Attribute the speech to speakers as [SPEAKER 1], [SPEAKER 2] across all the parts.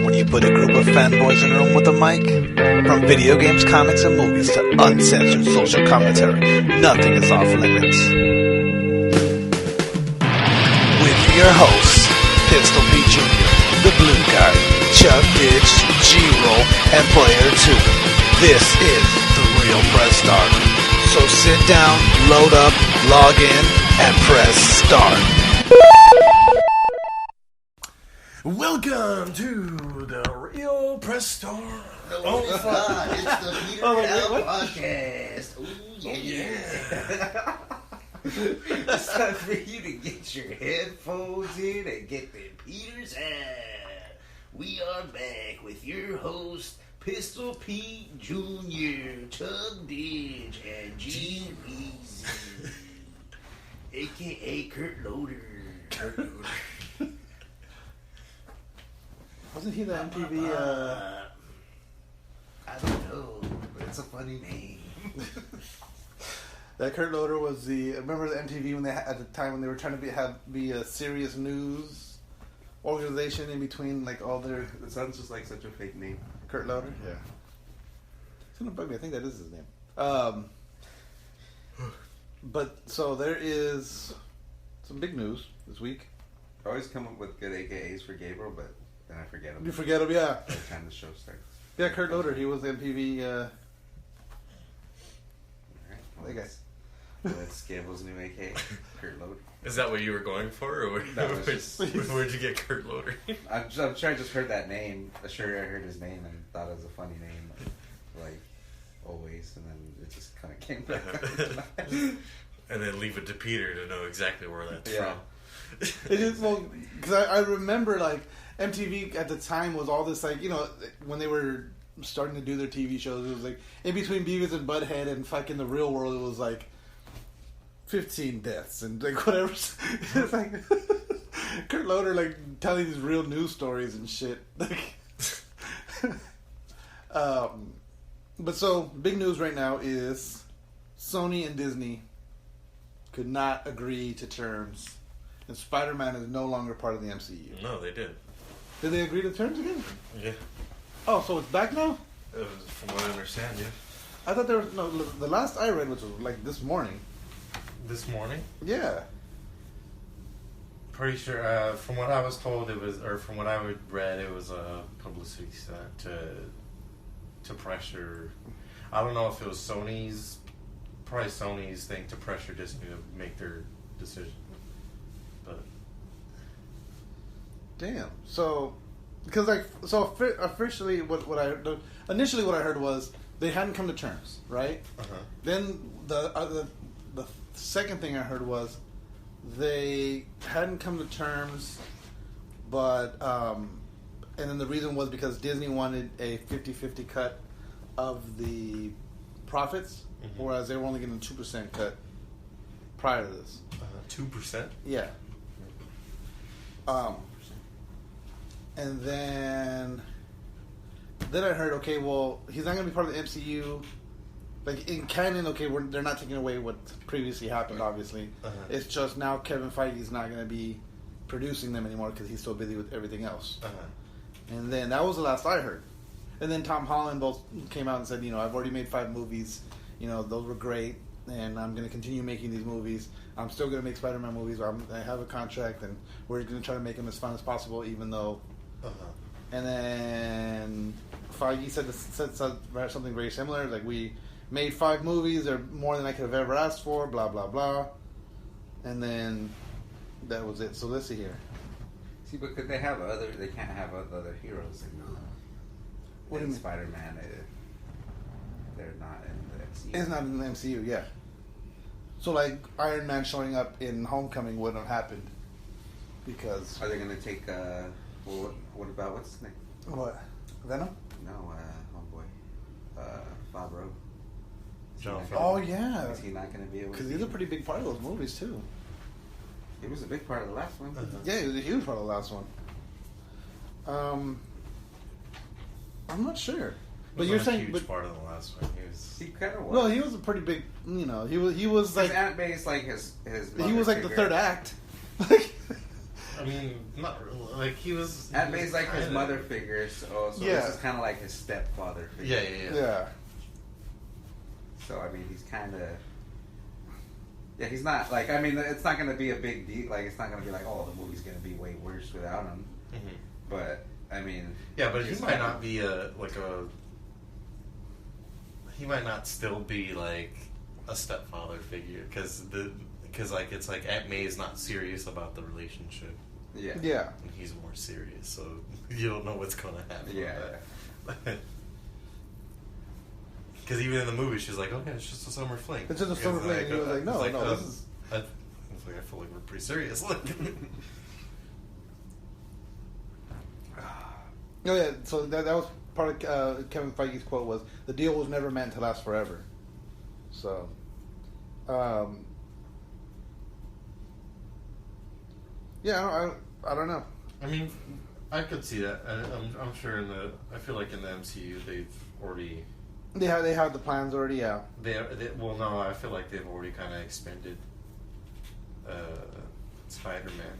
[SPEAKER 1] when you put a group of fanboys in a room with a mic? From video games, comics, and movies to uncensored social commentary, nothing is off limits. With your hosts, Pistol Pete Jr., The Blue Guy, Chuck Ditch, G-Roll, and Player 2. This is The Real Press Start. So sit down, load up, log in, and press start.
[SPEAKER 2] Welcome to the Real Press Start.
[SPEAKER 3] Oh, it's not. It's the Peter L Podcast. Ooh, yeah. It's time for you to get your headphones in and get the Peter's hat. We are back with your host, Pistol Pete Jr., Chuck Ditch, and G-Weezy, a.k.a. Kurt Loader.
[SPEAKER 2] Wasn't he the MTV?
[SPEAKER 3] I don't know, but it's a funny name.
[SPEAKER 2] That Kurt Loader was the. Remember the MTV when they at the time when they were trying to be a serious news organization in between like all their.
[SPEAKER 4] It sounds just like such a fake name.
[SPEAKER 2] Kurt Loader. Yeah. It's gonna bug me. I think that is his name. But so there is some big news this week.
[SPEAKER 4] I always come up with good AKAs for Gabriel, but then I forget them.
[SPEAKER 2] You forget him, yeah.
[SPEAKER 4] By the time the show starts.
[SPEAKER 2] Yeah, Kurt Loader. He was the MTV.
[SPEAKER 4] Alright, well,
[SPEAKER 2] That guy.
[SPEAKER 4] That's Gabriel's new AKA, Kurt Loader.
[SPEAKER 5] Is that what you were going for, or where'd you get Kurt Loader?
[SPEAKER 4] I'm sure I just heard that name. I'm sure I heard his name and thought it was a funny name, like always, and then it just kind of came back.
[SPEAKER 5] And then leave it to Peter to know exactly where that's from.
[SPEAKER 2] It is, well, because I remember like MTV at the time was all this like, you know, when they were starting to do their TV shows, it was like in between Beavis and Butthead and fucking The Real World, it was like 15 deaths and like whatever. It's like Kurt Loader like telling these real news stories and shit. Like, but so big news right now is Sony and Disney could not agree to terms. And Spider-Man is no longer part of the MCU.
[SPEAKER 5] No, they did.
[SPEAKER 2] Did they agree to terms again?
[SPEAKER 5] Yeah.
[SPEAKER 2] Oh, so it's back now?
[SPEAKER 5] From what I understand, yeah.
[SPEAKER 2] I thought there was no. The last I read, which was like this morning.
[SPEAKER 5] This morning?
[SPEAKER 2] Yeah.
[SPEAKER 5] Pretty sure, from what I was told, it was, or from what I read, it was a publicity stunt to pressure. I don't know if it was probably Sony's thing to pressure Disney to make their decision. But
[SPEAKER 2] damn. So, because like, so officially, initially what I heard was they hadn't come to terms, right?
[SPEAKER 5] Uh-huh.
[SPEAKER 2] Then the second thing I heard was they hadn't come to terms, but and then the reason was because Disney wanted a 50-50 cut of the profits, whereas they were only getting a 2% cut prior to this.
[SPEAKER 5] 2%?
[SPEAKER 2] Yeah. And then I heard, okay, well, he's not going to be part of the MCU. Like, in canon, okay, they're not taking away what previously happened, obviously.
[SPEAKER 5] Uh-huh.
[SPEAKER 2] It's just now Kevin Feige's not going to be producing them anymore because he's so busy with everything else.
[SPEAKER 5] Uh-huh.
[SPEAKER 2] And then that was the last I heard. And then Tom Holland both came out and said, you know, I've already made 5 movies. You know, those were great. And I'm going to continue making these movies. I'm still going to make Spider-Man movies. I have a contract, and we're going to try to make them as fun as possible, even though...
[SPEAKER 5] Uh-huh.
[SPEAKER 2] And then Feige said something very similar. Like, we made 5 movies. They're more than I could have ever asked for, blah, blah, blah. And then that was it. So let's see here.
[SPEAKER 4] See, but could they have they can't have other heroes in
[SPEAKER 2] What do you mean?
[SPEAKER 4] Spider-Man, they're not in the MCU.
[SPEAKER 2] It's not in the MCU, yeah. So, like, Iron Man showing up in Homecoming wouldn't have happened. Because...
[SPEAKER 4] Are they going to take, what about, what's his name?
[SPEAKER 2] What? Venom?
[SPEAKER 4] No, homeboy. Favreau.
[SPEAKER 2] Oh, yeah.
[SPEAKER 4] Is he not going to be able to...
[SPEAKER 2] Because he's a pretty big part of those movies, too.
[SPEAKER 4] He was a big part of the last one.
[SPEAKER 5] Uh-huh.
[SPEAKER 2] Yeah, he was a huge part of the last one. I'm not sure. But you're saying...
[SPEAKER 5] a huge part of the last one.
[SPEAKER 4] He kind of was.
[SPEAKER 2] Well, he was a pretty big, you know, he was like...
[SPEAKER 4] Aunt May's like his
[SPEAKER 2] he was like the
[SPEAKER 4] figure.
[SPEAKER 2] third act.
[SPEAKER 5] I mean, not really. Like, he was...
[SPEAKER 4] Aunt May's like his mother figure, so this is kind of like his stepfather figure.
[SPEAKER 5] Yeah.
[SPEAKER 4] So, I mean, he's kind of... Yeah, he's not, like, I mean, it's not going to be a big deal. Like, it's not going to be like, oh, the movie's going to be way worse without him.
[SPEAKER 5] Mm-hmm.
[SPEAKER 4] But, I mean...
[SPEAKER 5] Yeah, but he might not be he might not still be, like, a stepfather figure. Because, like, it's like Aunt May is not serious about the relationship.
[SPEAKER 4] Yeah.
[SPEAKER 5] And he's more serious, so you don't know what's going to happen.
[SPEAKER 4] Yeah.
[SPEAKER 5] Because even in the movie, she's like, "Okay, it's just a summer fling."
[SPEAKER 2] It's just a summer fling. And he was like, "No, this is."
[SPEAKER 5] I feel like we're pretty serious.
[SPEAKER 2] Oh yeah, so that was part of Kevin Feige's quote was, "The deal was never meant to last forever." So, yeah, I don't know.
[SPEAKER 5] I mean, I could see that. I'm sure I feel like in the MCU they've already.
[SPEAKER 2] They have the plans already out.
[SPEAKER 5] Well, no, I feel like they've already kind of expanded Spider-Man.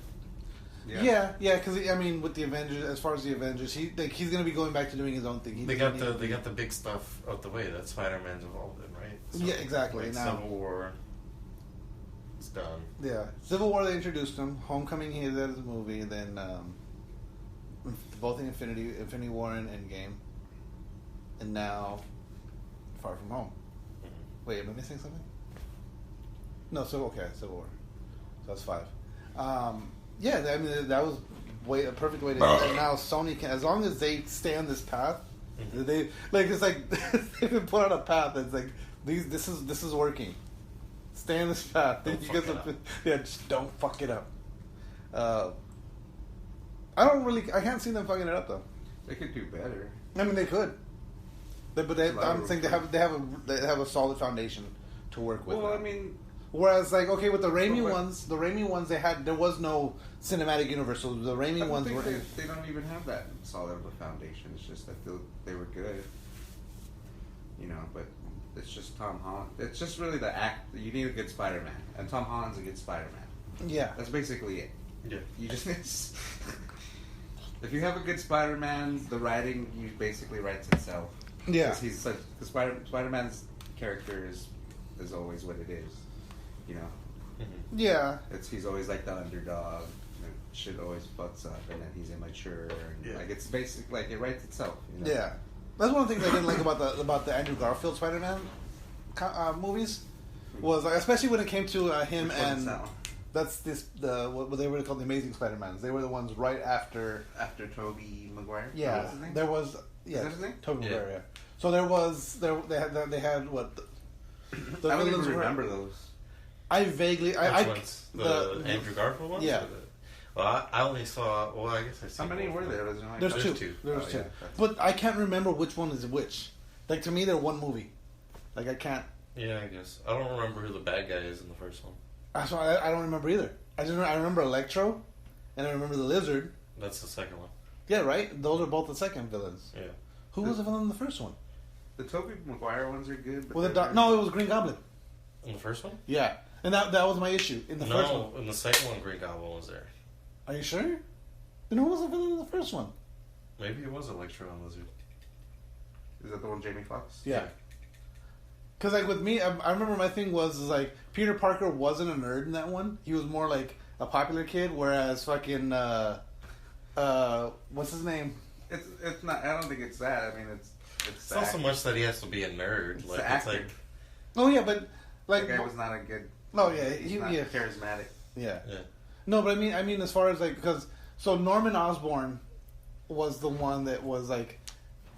[SPEAKER 2] Yeah, because I mean, with the Avengers, as far as the Avengers, he's going to be going back to doing his own thing.
[SPEAKER 5] They got the big stuff out the way that Spider-Man's involved in, right? So,
[SPEAKER 2] yeah, exactly.
[SPEAKER 5] Like
[SPEAKER 2] now,
[SPEAKER 5] Civil War, it's done.
[SPEAKER 2] Yeah, Civil War they introduced him. Homecoming he did as a movie. Then both in Infinity War and Endgame, and now Far From Home. Mm-hmm. Wait, am I missing something? No, Civil War. So that's 5. Yeah, I mean that was a perfect way to. And now Sony can, as long as they stay on this path, mm-hmm. They like it's like they've been put on a path that's like this is working. Stay on this path. Just don't fuck it up. I can't see them fucking it up though.
[SPEAKER 4] They could do better.
[SPEAKER 2] I mean, they could. But I'm saying they have a solid foundation to work with.
[SPEAKER 4] Well, I mean,
[SPEAKER 2] whereas like okay, with the Raimi ones there was no cinematic universe. So the Raimi ones were.
[SPEAKER 4] They don't even have that solid of a foundation. It's just that they were good, But it's just Tom Holland. It's just really the act. You need a good Spider-Man, and Tom Holland's a good Spider-Man.
[SPEAKER 2] Yeah,
[SPEAKER 4] that's basically it.
[SPEAKER 5] Yeah,
[SPEAKER 4] you just. If you have a good Spider-Man, the writing basically writes itself.
[SPEAKER 2] Yeah,
[SPEAKER 4] he's like the Spider-Man's character is always what it is,
[SPEAKER 5] Mm-hmm.
[SPEAKER 2] Yeah,
[SPEAKER 4] he's always like the underdog. Shit always fucks up, and then he's immature, and like it's basically like it writes itself.
[SPEAKER 2] Yeah, that's one of the things I didn't like about the Andrew Garfield Spider-Man movies was like, especially when it came to him and what they were called the Amazing Spider-Mans. They were the ones right after
[SPEAKER 4] Tobey Maguire.
[SPEAKER 2] Yeah,
[SPEAKER 4] what's his name?
[SPEAKER 2] There was
[SPEAKER 4] Is that his name?
[SPEAKER 2] Tobey Maguire. Yeah. So they had what?
[SPEAKER 4] I don't even remember those.
[SPEAKER 2] I vaguely
[SPEAKER 5] the Andrew Garfield ones.
[SPEAKER 2] Yeah.
[SPEAKER 5] Well, I only saw. Well, I guess I see.
[SPEAKER 4] How many were there?
[SPEAKER 2] There's two. There's two. But I can't remember which one is which. Like to me, they're one movie. Like I can't.
[SPEAKER 5] Yeah, I guess I don't remember who the bad guy is in the first one.
[SPEAKER 2] That's why I don't remember either. I remember Electro, and I remember the Lizard.
[SPEAKER 5] That's the second one.
[SPEAKER 2] Yeah, right. Those are both the second villains.
[SPEAKER 5] Yeah.
[SPEAKER 2] Who was the villain in the first one?
[SPEAKER 4] The Tobey Maguire ones are good.
[SPEAKER 2] But no, it was Green Goblin.
[SPEAKER 5] In the first one?
[SPEAKER 2] Yeah, and that was my issue in the first one.
[SPEAKER 5] No, in the second one, Green Goblin was there.
[SPEAKER 2] Are you sure? Then who was the villain in the first one?
[SPEAKER 5] Maybe it was Electro and Lizard.
[SPEAKER 4] Is that the one Jamie Foxx?
[SPEAKER 2] Yeah. Because like with me, I remember my thing was like Peter Parker wasn't a nerd in that one. He was more like a popular kid, whereas fucking what's his name?
[SPEAKER 4] It's not. I don't think it's that. I mean, it's
[SPEAKER 5] not so much that he has to be a nerd. It's like.
[SPEAKER 2] Oh yeah, but like
[SPEAKER 4] the guy was not a good.
[SPEAKER 2] Oh yeah,
[SPEAKER 4] he's not charismatic.
[SPEAKER 2] Yeah.
[SPEAKER 5] Yeah.
[SPEAKER 2] No, but I mean, as far as like, because Norman Osborn was the one that was like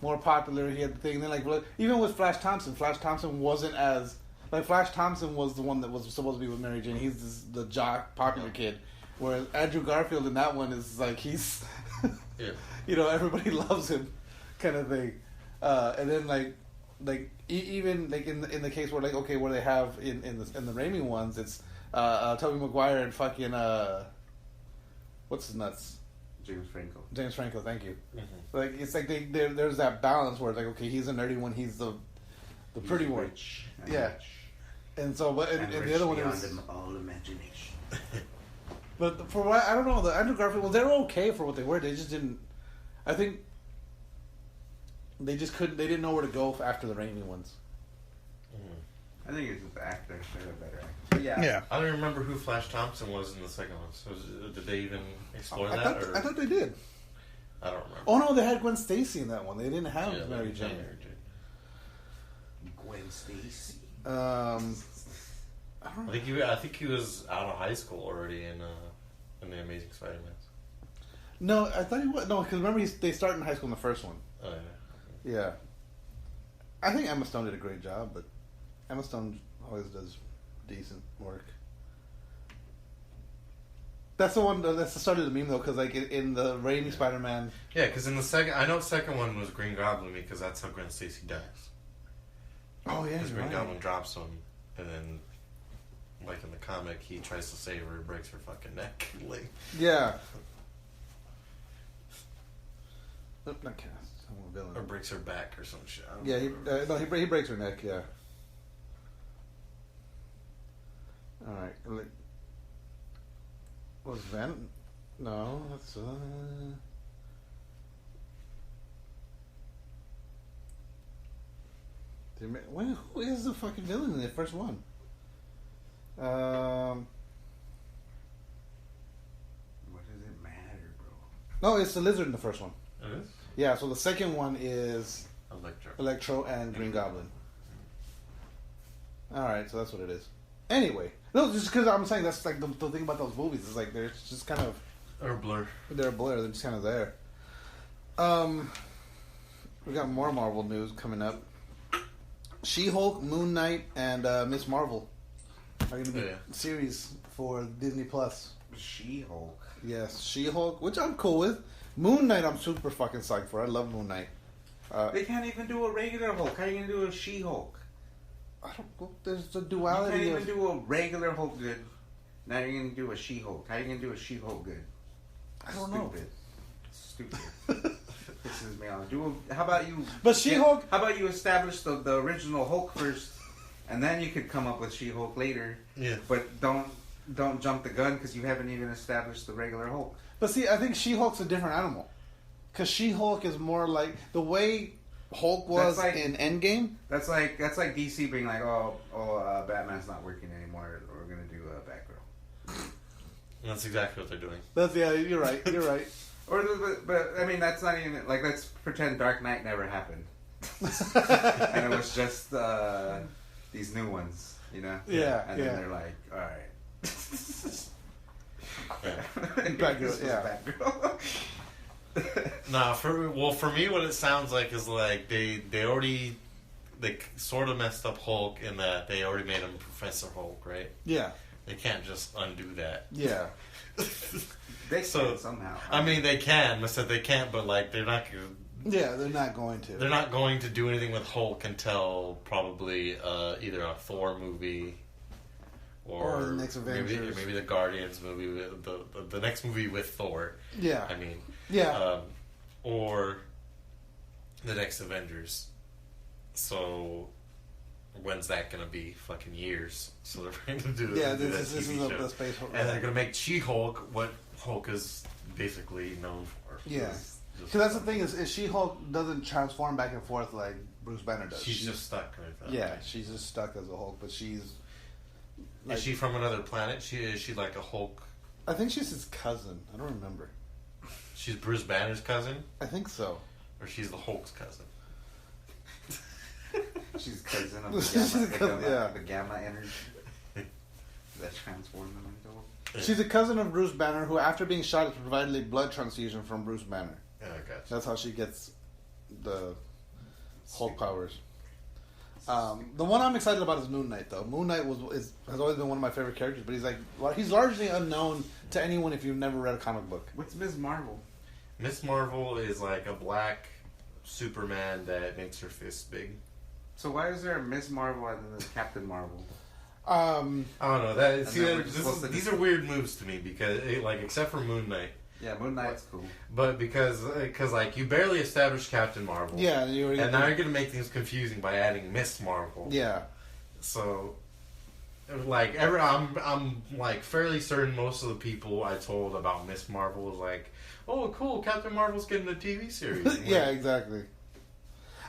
[SPEAKER 2] more popular. He had the thing. Then like even with Flash Thompson wasn't as like Flash Thompson was the one that was supposed to be with Mary Jane. He's the jock, popular kid. Whereas Andrew Garfield in that one is like he's, everybody loves him, kind of thing. And then like even like in the case where like where they have in the Raimi ones, it's Tobey Maguire and fucking what's his nuts?
[SPEAKER 4] James Franco.
[SPEAKER 2] James Franco, thank you.
[SPEAKER 5] Mm-hmm.
[SPEAKER 2] Like it's like there's that balance where it's like he's a nerdy one, he's the pretty one.
[SPEAKER 4] Rich
[SPEAKER 2] yeah.
[SPEAKER 4] Rich.
[SPEAKER 2] And so, but and the other one is
[SPEAKER 4] all imagination.
[SPEAKER 2] But for what I don't know, the Andrew Garfield. Well, they were okay for what they were. They just didn't. I think they just couldn't. They didn't know where to go after the Raimi ones.
[SPEAKER 4] I think it's the actors. They're the better actors.
[SPEAKER 2] Yeah.
[SPEAKER 5] I don't remember who Flash Thompson was in the second one. So did they even explore that?
[SPEAKER 2] I thought they did.
[SPEAKER 5] I don't remember.
[SPEAKER 2] Oh no, they had Gwen Stacy in that one. They didn't have Mary Jane.
[SPEAKER 3] Gwen Stacy.
[SPEAKER 2] I don't know.
[SPEAKER 5] I think he was out of high school already in the Amazing Spider-Man.
[SPEAKER 2] No, I thought he was. No, because remember they start in high school in the first one.
[SPEAKER 5] Oh yeah.
[SPEAKER 2] Yeah. I think Emma Stone did a great job, but Emma Stone always does decent work. That's the one. That's the start of the meme though, because like in the Raimi Spider-Man.
[SPEAKER 5] Yeah, because in the second, I know the second one was Green Goblin because that's how Gwen Stacy dies.
[SPEAKER 2] Oh yeah,
[SPEAKER 5] Because
[SPEAKER 2] you're
[SPEAKER 5] Green
[SPEAKER 2] right.
[SPEAKER 5] Goblin drops him, and then, like in the comic, he tries to save her, breaks her fucking neck. Like,
[SPEAKER 2] Yeah. Nope, not cast. I'm a villain.
[SPEAKER 5] or breaks her back or some shit. I don't
[SPEAKER 2] Yeah,
[SPEAKER 5] remember.
[SPEAKER 2] he breaks her neck. Yeah. All right. Was Venom? No, that's who is the fucking villain in the first one?
[SPEAKER 4] What does it matter, bro?
[SPEAKER 2] No, it's the Lizard in the first one.
[SPEAKER 5] It is?
[SPEAKER 2] Yeah, so the second one is Electro and Green Goblin. Alright, so that's what it is. Anyway, no, just because I'm saying that's like the thing about those movies is like they're just kind of
[SPEAKER 5] Or blur.
[SPEAKER 2] they're a blur. They're just kind of there. We got more Marvel news coming up. She-Hulk, Moon Knight, and Miss Marvel are going to be series for Disney Plus.
[SPEAKER 4] She-Hulk.
[SPEAKER 2] Yes, She-Hulk, which I'm cool with. Moon Knight, I'm super fucking psyched for. I love Moon Knight.
[SPEAKER 4] They can't even do a regular Hulk. How are you gonna do a She-Hulk?
[SPEAKER 2] I don't. There's a
[SPEAKER 4] You
[SPEAKER 2] duality.
[SPEAKER 4] can't even do a regular Hulk good. Now you're gonna do a She-Hulk. How are you gonna do a She-Hulk good?
[SPEAKER 2] I don't know.
[SPEAKER 4] Stupid. Pisses me off. How about you?
[SPEAKER 2] But She-Hulk.
[SPEAKER 4] How about you establish the original Hulk first, and then you could come up with She-Hulk later.
[SPEAKER 5] Yeah.
[SPEAKER 4] But don't jump the gun because you haven't even established the regular Hulk.
[SPEAKER 2] But see, I think She-Hulk's a different animal. Because She-Hulk is more like the way Hulk was
[SPEAKER 4] That's like-
[SPEAKER 2] in Endgame.
[SPEAKER 4] That's like DC being like, Batman's not working anymore. We're gonna do Batgirl.
[SPEAKER 5] That's exactly what they're doing.
[SPEAKER 2] You're right. You're right.
[SPEAKER 4] But I mean, that's not even like, let's pretend Dark Knight never happened, and it was just these new ones, you know?
[SPEAKER 2] Yeah,
[SPEAKER 4] And
[SPEAKER 2] yeah.
[SPEAKER 4] then they're like, all right.
[SPEAKER 2] Batgirl,
[SPEAKER 4] This was
[SPEAKER 2] yeah.
[SPEAKER 4] Batgirl.
[SPEAKER 5] Nah, for me, what it sounds like is like they sort of messed up Hulk in that they already made him Professor Hulk, right?
[SPEAKER 2] Yeah.
[SPEAKER 5] They can't just undo that.
[SPEAKER 2] Yeah.
[SPEAKER 4] They
[SPEAKER 5] So,
[SPEAKER 4] can somehow.
[SPEAKER 5] I mean, they can. I said they can't, but like they're not.
[SPEAKER 2] Yeah, they're not going to.
[SPEAKER 5] They're not going to do anything with Hulk until probably either a Thor movie or
[SPEAKER 2] the next Avengers.
[SPEAKER 5] maybe the Guardians movie, the next movie with Thor.
[SPEAKER 2] Yeah.
[SPEAKER 5] I mean,
[SPEAKER 2] Yeah.
[SPEAKER 5] or the next Avengers. So when's that gonna be? Fucking years. So they're going to do
[SPEAKER 2] Yeah,
[SPEAKER 5] do
[SPEAKER 2] this
[SPEAKER 5] that
[SPEAKER 2] is
[SPEAKER 5] TV show.
[SPEAKER 2] the space Hulk.
[SPEAKER 5] And they're gonna make She-Hulk what Hulk is basically known for.
[SPEAKER 2] Yeah.
[SPEAKER 5] Just-
[SPEAKER 2] Because that's the thing is She-Hulk doesn't transform back and forth like Bruce Banner does.
[SPEAKER 5] She's just stuck right there.
[SPEAKER 2] Yeah, she's just stuck as a Hulk, but she's.
[SPEAKER 5] Is she from another planet? Is she like a Hulk?
[SPEAKER 2] I think she's his cousin. I don't remember.
[SPEAKER 5] She's Bruce Banner's cousin,
[SPEAKER 2] I think so.
[SPEAKER 5] or she's the Hulk's cousin?
[SPEAKER 4] She's cousin of
[SPEAKER 2] She's a cousin, yeah.
[SPEAKER 4] the gamma energy that transformed them into Hulk.
[SPEAKER 2] She's a cousin of Bruce Banner who, after being shot, is provided a blood transfusion from Bruce Banner.
[SPEAKER 5] Yeah, I got you.
[SPEAKER 2] That's how she gets the Hulk powers. The one I'm excited about is Moon Knight, though. Moon Knight has always been one of my favorite characters, but he's largely unknown to anyone if you've never read a comic book.
[SPEAKER 4] What's Ms. Marvel?
[SPEAKER 5] Miss Marvel is like a black Superman that makes her fists big.
[SPEAKER 4] So why is there a Ms. Marvel and then there's Captain Marvel?
[SPEAKER 5] I don't know.
[SPEAKER 4] And then we're just supposed to
[SPEAKER 5] These are weird moves to me because, except for Moon Knight.
[SPEAKER 4] Yeah, Moon Knight's cool.
[SPEAKER 5] But because like you barely established Captain Marvel.
[SPEAKER 2] Yeah,
[SPEAKER 5] And now you're gonna make things confusing by adding Miss Marvel.
[SPEAKER 2] Yeah.
[SPEAKER 5] So like I'm like fairly certain most of the people I told about Miss Marvel was like, oh cool, Captain Marvel's getting a TV series.
[SPEAKER 2] Yeah, exactly.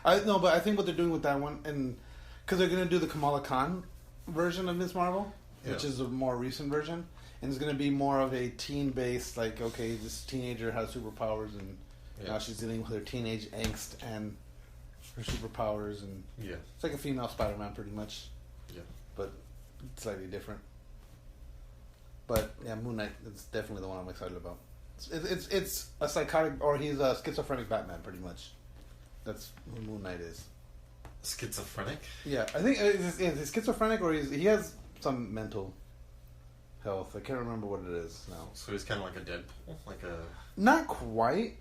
[SPEAKER 2] But I think what they're doing with that one, and because they're gonna do the Kamala Khan version of Miss Marvel, which is a more recent version, and it's gonna be more of a teen-based, like, okay, this teenager has superpowers, and now she's dealing with her teenage angst and her superpowers, and it's like a female Spider-Man, pretty much. Yeah, but slightly different. But yeah, Moon Knight is definitely the one I'm excited about. It's a psychotic, or he's a schizophrenic Batman, pretty much. That's who Moon Knight is.
[SPEAKER 5] Schizophrenic?
[SPEAKER 2] Yeah, I think he's schizophrenic, or he has some mental health. I can't remember what it is now.
[SPEAKER 5] So he's kind of like a Deadpool, like a.
[SPEAKER 2] Not quite,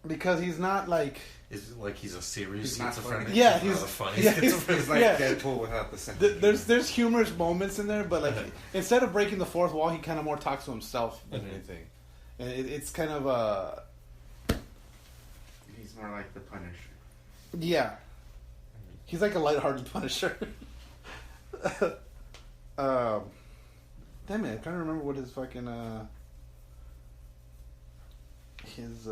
[SPEAKER 2] because he's not like.
[SPEAKER 5] Is like he's a serious schizophrenic?
[SPEAKER 2] Yeah, he's
[SPEAKER 5] funny.
[SPEAKER 2] Yeah,
[SPEAKER 4] he's like Deadpool without the sense.
[SPEAKER 2] There's humorous moments in there, but like instead of breaking the fourth wall, he kind of more talks to himself than anything, and it's kind of a.
[SPEAKER 4] He's more like the Punisher.
[SPEAKER 2] Yeah, he's like a lighthearted Punisher. Damn it, I'm trying to remember what his fucking his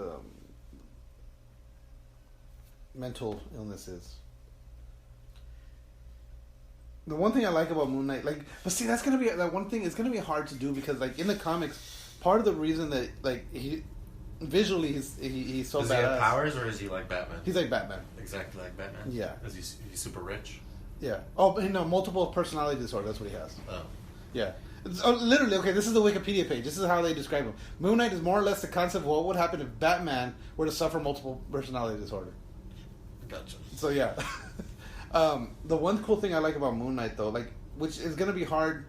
[SPEAKER 2] mental illness is. The one thing I like about Moon Knight, like, but see, that's gonna be that one thing. It's gonna be hard to do because, like, in the comics, part of the reason that, like, he visually he's so badass.
[SPEAKER 5] Does he have powers, or is he like Batman?
[SPEAKER 2] He's like Batman.
[SPEAKER 5] Exactly like Batman.
[SPEAKER 2] Yeah.
[SPEAKER 5] Is he's super rich?
[SPEAKER 2] Yeah. Oh, no, multiple personality disorder. That's what he has.
[SPEAKER 5] Oh.
[SPEAKER 2] Yeah. Literally, okay, this is the Wikipedia page. This is how they describe him. Moon Knight is more or less the concept of what would happen if Batman were to suffer multiple personality disorder.
[SPEAKER 5] Gotcha.
[SPEAKER 2] So, yeah. The one cool thing I like about Moon Knight, though, like, which is going to be hard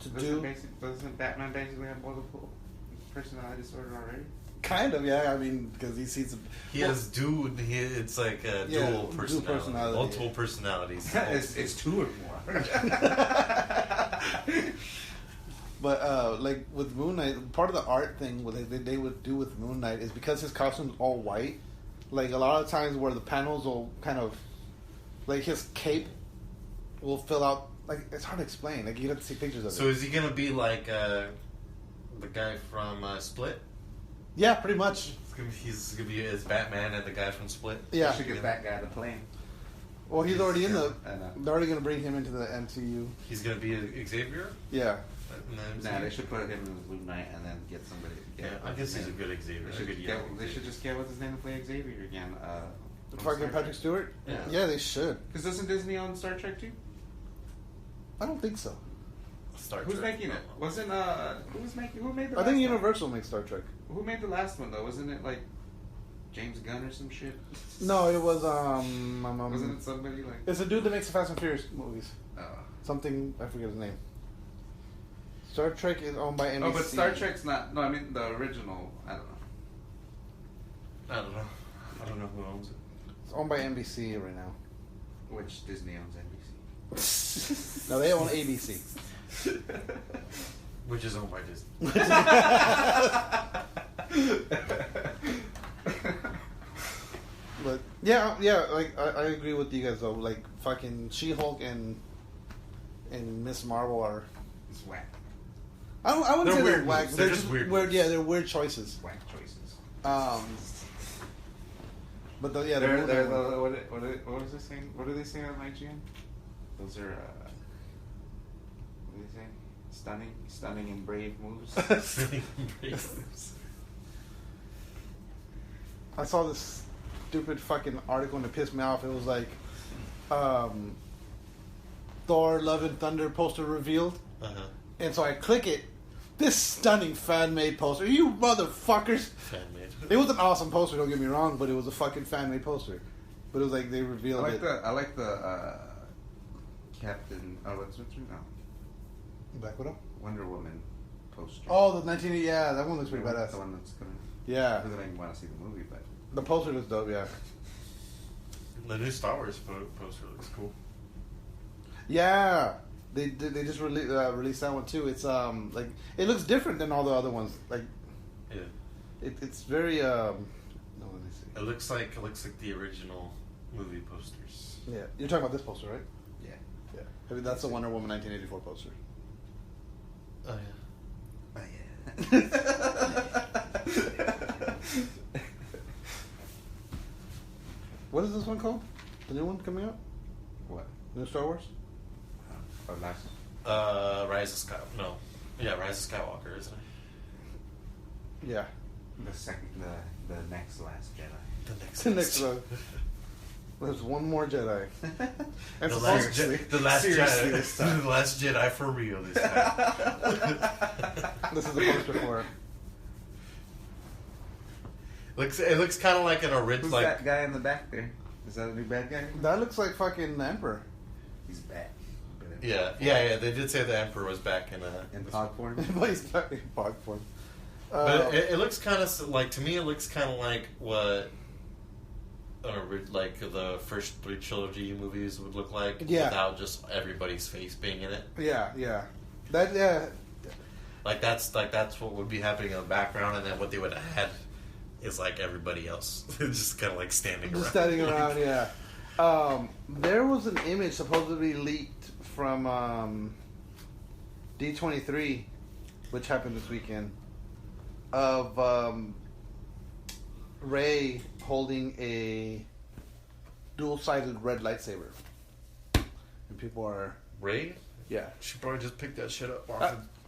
[SPEAKER 2] to do.
[SPEAKER 4] Doesn't Batman basically have multiple personality disorder already?
[SPEAKER 2] Kind of, yeah. I mean, because he sees.
[SPEAKER 5] It's like a dual personality. Multiple personalities.
[SPEAKER 4] It's two or more.
[SPEAKER 2] But like with Moon Knight, part of the art thing what they would do with Moon Knight is because his costume's all white. Like a lot of times where the panels will kind of, like his cape will fill out. Like it's hard to explain. Like you have to see pictures of it.
[SPEAKER 5] So is he gonna be like the guy from Split?
[SPEAKER 2] Yeah, pretty much.
[SPEAKER 5] He's gonna be as Batman and the guy from Split.
[SPEAKER 2] Yeah,
[SPEAKER 4] you should get that guy to play him.
[SPEAKER 2] Well, he's already in the. They're already gonna bring him into the MCU.
[SPEAKER 5] He's gonna be Xavier.
[SPEAKER 2] Yeah.
[SPEAKER 4] Nah, they should put him in Moon Knight and then get somebody.
[SPEAKER 5] I guess he's a good Xavier.
[SPEAKER 4] They should just get what's his name to play Xavier again.
[SPEAKER 2] Fucking Patrick Stewart.
[SPEAKER 5] Yeah.
[SPEAKER 2] Yeah, they should.
[SPEAKER 4] Because doesn't Disney own Star Trek too?
[SPEAKER 2] I don't think so.
[SPEAKER 4] Who's making it? Wasn't who made the?
[SPEAKER 2] I think Universal makes Star Trek.
[SPEAKER 4] Who made the last one though? Wasn't it like James Gunn or some shit?
[SPEAKER 2] No, it was
[SPEAKER 4] Wasn't it somebody like?
[SPEAKER 2] It's a dude that makes the Fast and Furious movies. Something I forget his name. Star Trek is owned by NBC.
[SPEAKER 4] Oh, but Star Trek's not. No, I mean the original. I don't know.
[SPEAKER 5] I don't know who owns it.
[SPEAKER 2] It's owned by NBC right now.
[SPEAKER 4] Which Disney owns NBC?
[SPEAKER 2] No, they own ABC.
[SPEAKER 5] Which is owned by Disney.
[SPEAKER 2] But yeah, like I agree with you guys though. Like fucking She-Hulk and Miss Marvel are.
[SPEAKER 4] It's whack.
[SPEAKER 2] I wouldn't say they're whack.
[SPEAKER 5] They're just weird.
[SPEAKER 2] Yeah, they're weird choices.
[SPEAKER 4] Whack choices.
[SPEAKER 2] But
[SPEAKER 4] they're what is this saying? What are they saying on IGN? Those are what do they say? Stunning and brave moves.
[SPEAKER 2] I saw this stupid fucking article and it pissed me off. It was like, Thor: Love and Thunder poster revealed, and so I click it. This stunning fan-made poster, you motherfuckers!
[SPEAKER 5] Fan-made.
[SPEAKER 2] It was an awesome poster. Don't get me wrong, but it was a fucking fan-made poster. But it was like they revealed it.
[SPEAKER 4] I like the Captain. Oh, what's her name?
[SPEAKER 2] Black Widow.
[SPEAKER 4] Wonder Woman poster.
[SPEAKER 2] Oh, the 1980. Yeah, that one looks pretty badass.
[SPEAKER 4] The one that's gonna.
[SPEAKER 2] Yeah.
[SPEAKER 4] I really want to see the movie, but
[SPEAKER 2] the poster looks dope. Yeah.
[SPEAKER 5] The new Star Wars poster looks cool.
[SPEAKER 2] Yeah, they just released that one too. It's like it looks different than all the other ones. Like,
[SPEAKER 5] yeah,
[SPEAKER 2] it's very No, let me see.
[SPEAKER 5] It looks like the original movie posters.
[SPEAKER 2] Yeah, you're talking about this poster, right?
[SPEAKER 4] yeah.
[SPEAKER 2] That's the Wonder Woman 1984 poster.
[SPEAKER 5] Oh
[SPEAKER 3] Oh, yeah.
[SPEAKER 2] What is this one called? The new one coming out?
[SPEAKER 4] What?
[SPEAKER 2] New Star Wars?
[SPEAKER 4] Oh, last.
[SPEAKER 5] Rise of Skywalker. No. Yeah, Rise of Skywalker, isn't it?
[SPEAKER 2] Yeah.
[SPEAKER 4] The second, the next last Jedi.
[SPEAKER 5] The next.
[SPEAKER 2] The next one. There's one more Jedi. And
[SPEAKER 5] The last
[SPEAKER 4] Seriously
[SPEAKER 5] Jedi.
[SPEAKER 4] this time.
[SPEAKER 5] The last Jedi for real this time.
[SPEAKER 2] This is the poster for it.
[SPEAKER 5] It looks kind of like an original.
[SPEAKER 4] Who's
[SPEAKER 5] Like
[SPEAKER 4] that guy in the back there? Is that a new bad guy?
[SPEAKER 2] That looks like fucking the Emperor.
[SPEAKER 4] He's back.
[SPEAKER 5] yeah. They did say the Emperor was back in
[SPEAKER 4] In pod form?
[SPEAKER 2] But he's back in fog form.
[SPEAKER 5] But it looks kind of like, to me, it looks kind of like what like the first 3 trilogy movies would look like, without just everybody's face being in it.
[SPEAKER 2] Yeah.
[SPEAKER 5] Like that's what would be happening in the background, and then what they would have had is like everybody else just kind of like standing around.
[SPEAKER 2] Just standing around, yeah. There was an image supposedly leaked from D23, which happened this weekend, of Rey holding a dual-sided red lightsaber, and people are
[SPEAKER 5] Rey?
[SPEAKER 2] yeah.
[SPEAKER 5] She probably just picked that shit up off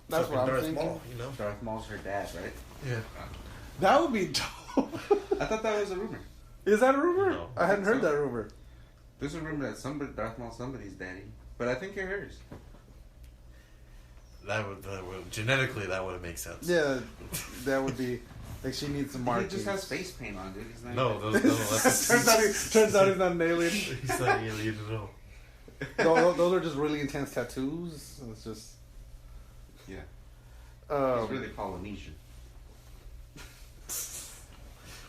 [SPEAKER 2] That's
[SPEAKER 5] fucking
[SPEAKER 2] what I'm
[SPEAKER 5] Darth
[SPEAKER 2] thinking.
[SPEAKER 5] Maul, you know?
[SPEAKER 4] Darth Maul's her dad, right?
[SPEAKER 5] Yeah.
[SPEAKER 2] That would be dope.
[SPEAKER 4] I thought that was a rumor.
[SPEAKER 2] Is that a rumor?
[SPEAKER 5] No.
[SPEAKER 2] I hadn't heard
[SPEAKER 4] So.
[SPEAKER 2] that rumor.
[SPEAKER 4] There's a rumor that Darth Maul's somebody's daddy. But I think you're hers.
[SPEAKER 5] That would genetically that would make sense.
[SPEAKER 2] Yeah, that would be like she needs some
[SPEAKER 4] He
[SPEAKER 2] markings.
[SPEAKER 4] just has face paint on, dude. He's not
[SPEAKER 5] No,
[SPEAKER 4] even-
[SPEAKER 5] that's
[SPEAKER 2] turns out he's not an alien.
[SPEAKER 5] he's not an alien at all.
[SPEAKER 2] Those are just really intense tattoos. It's just
[SPEAKER 4] Yeah.
[SPEAKER 2] um,
[SPEAKER 4] He's really Polynesian.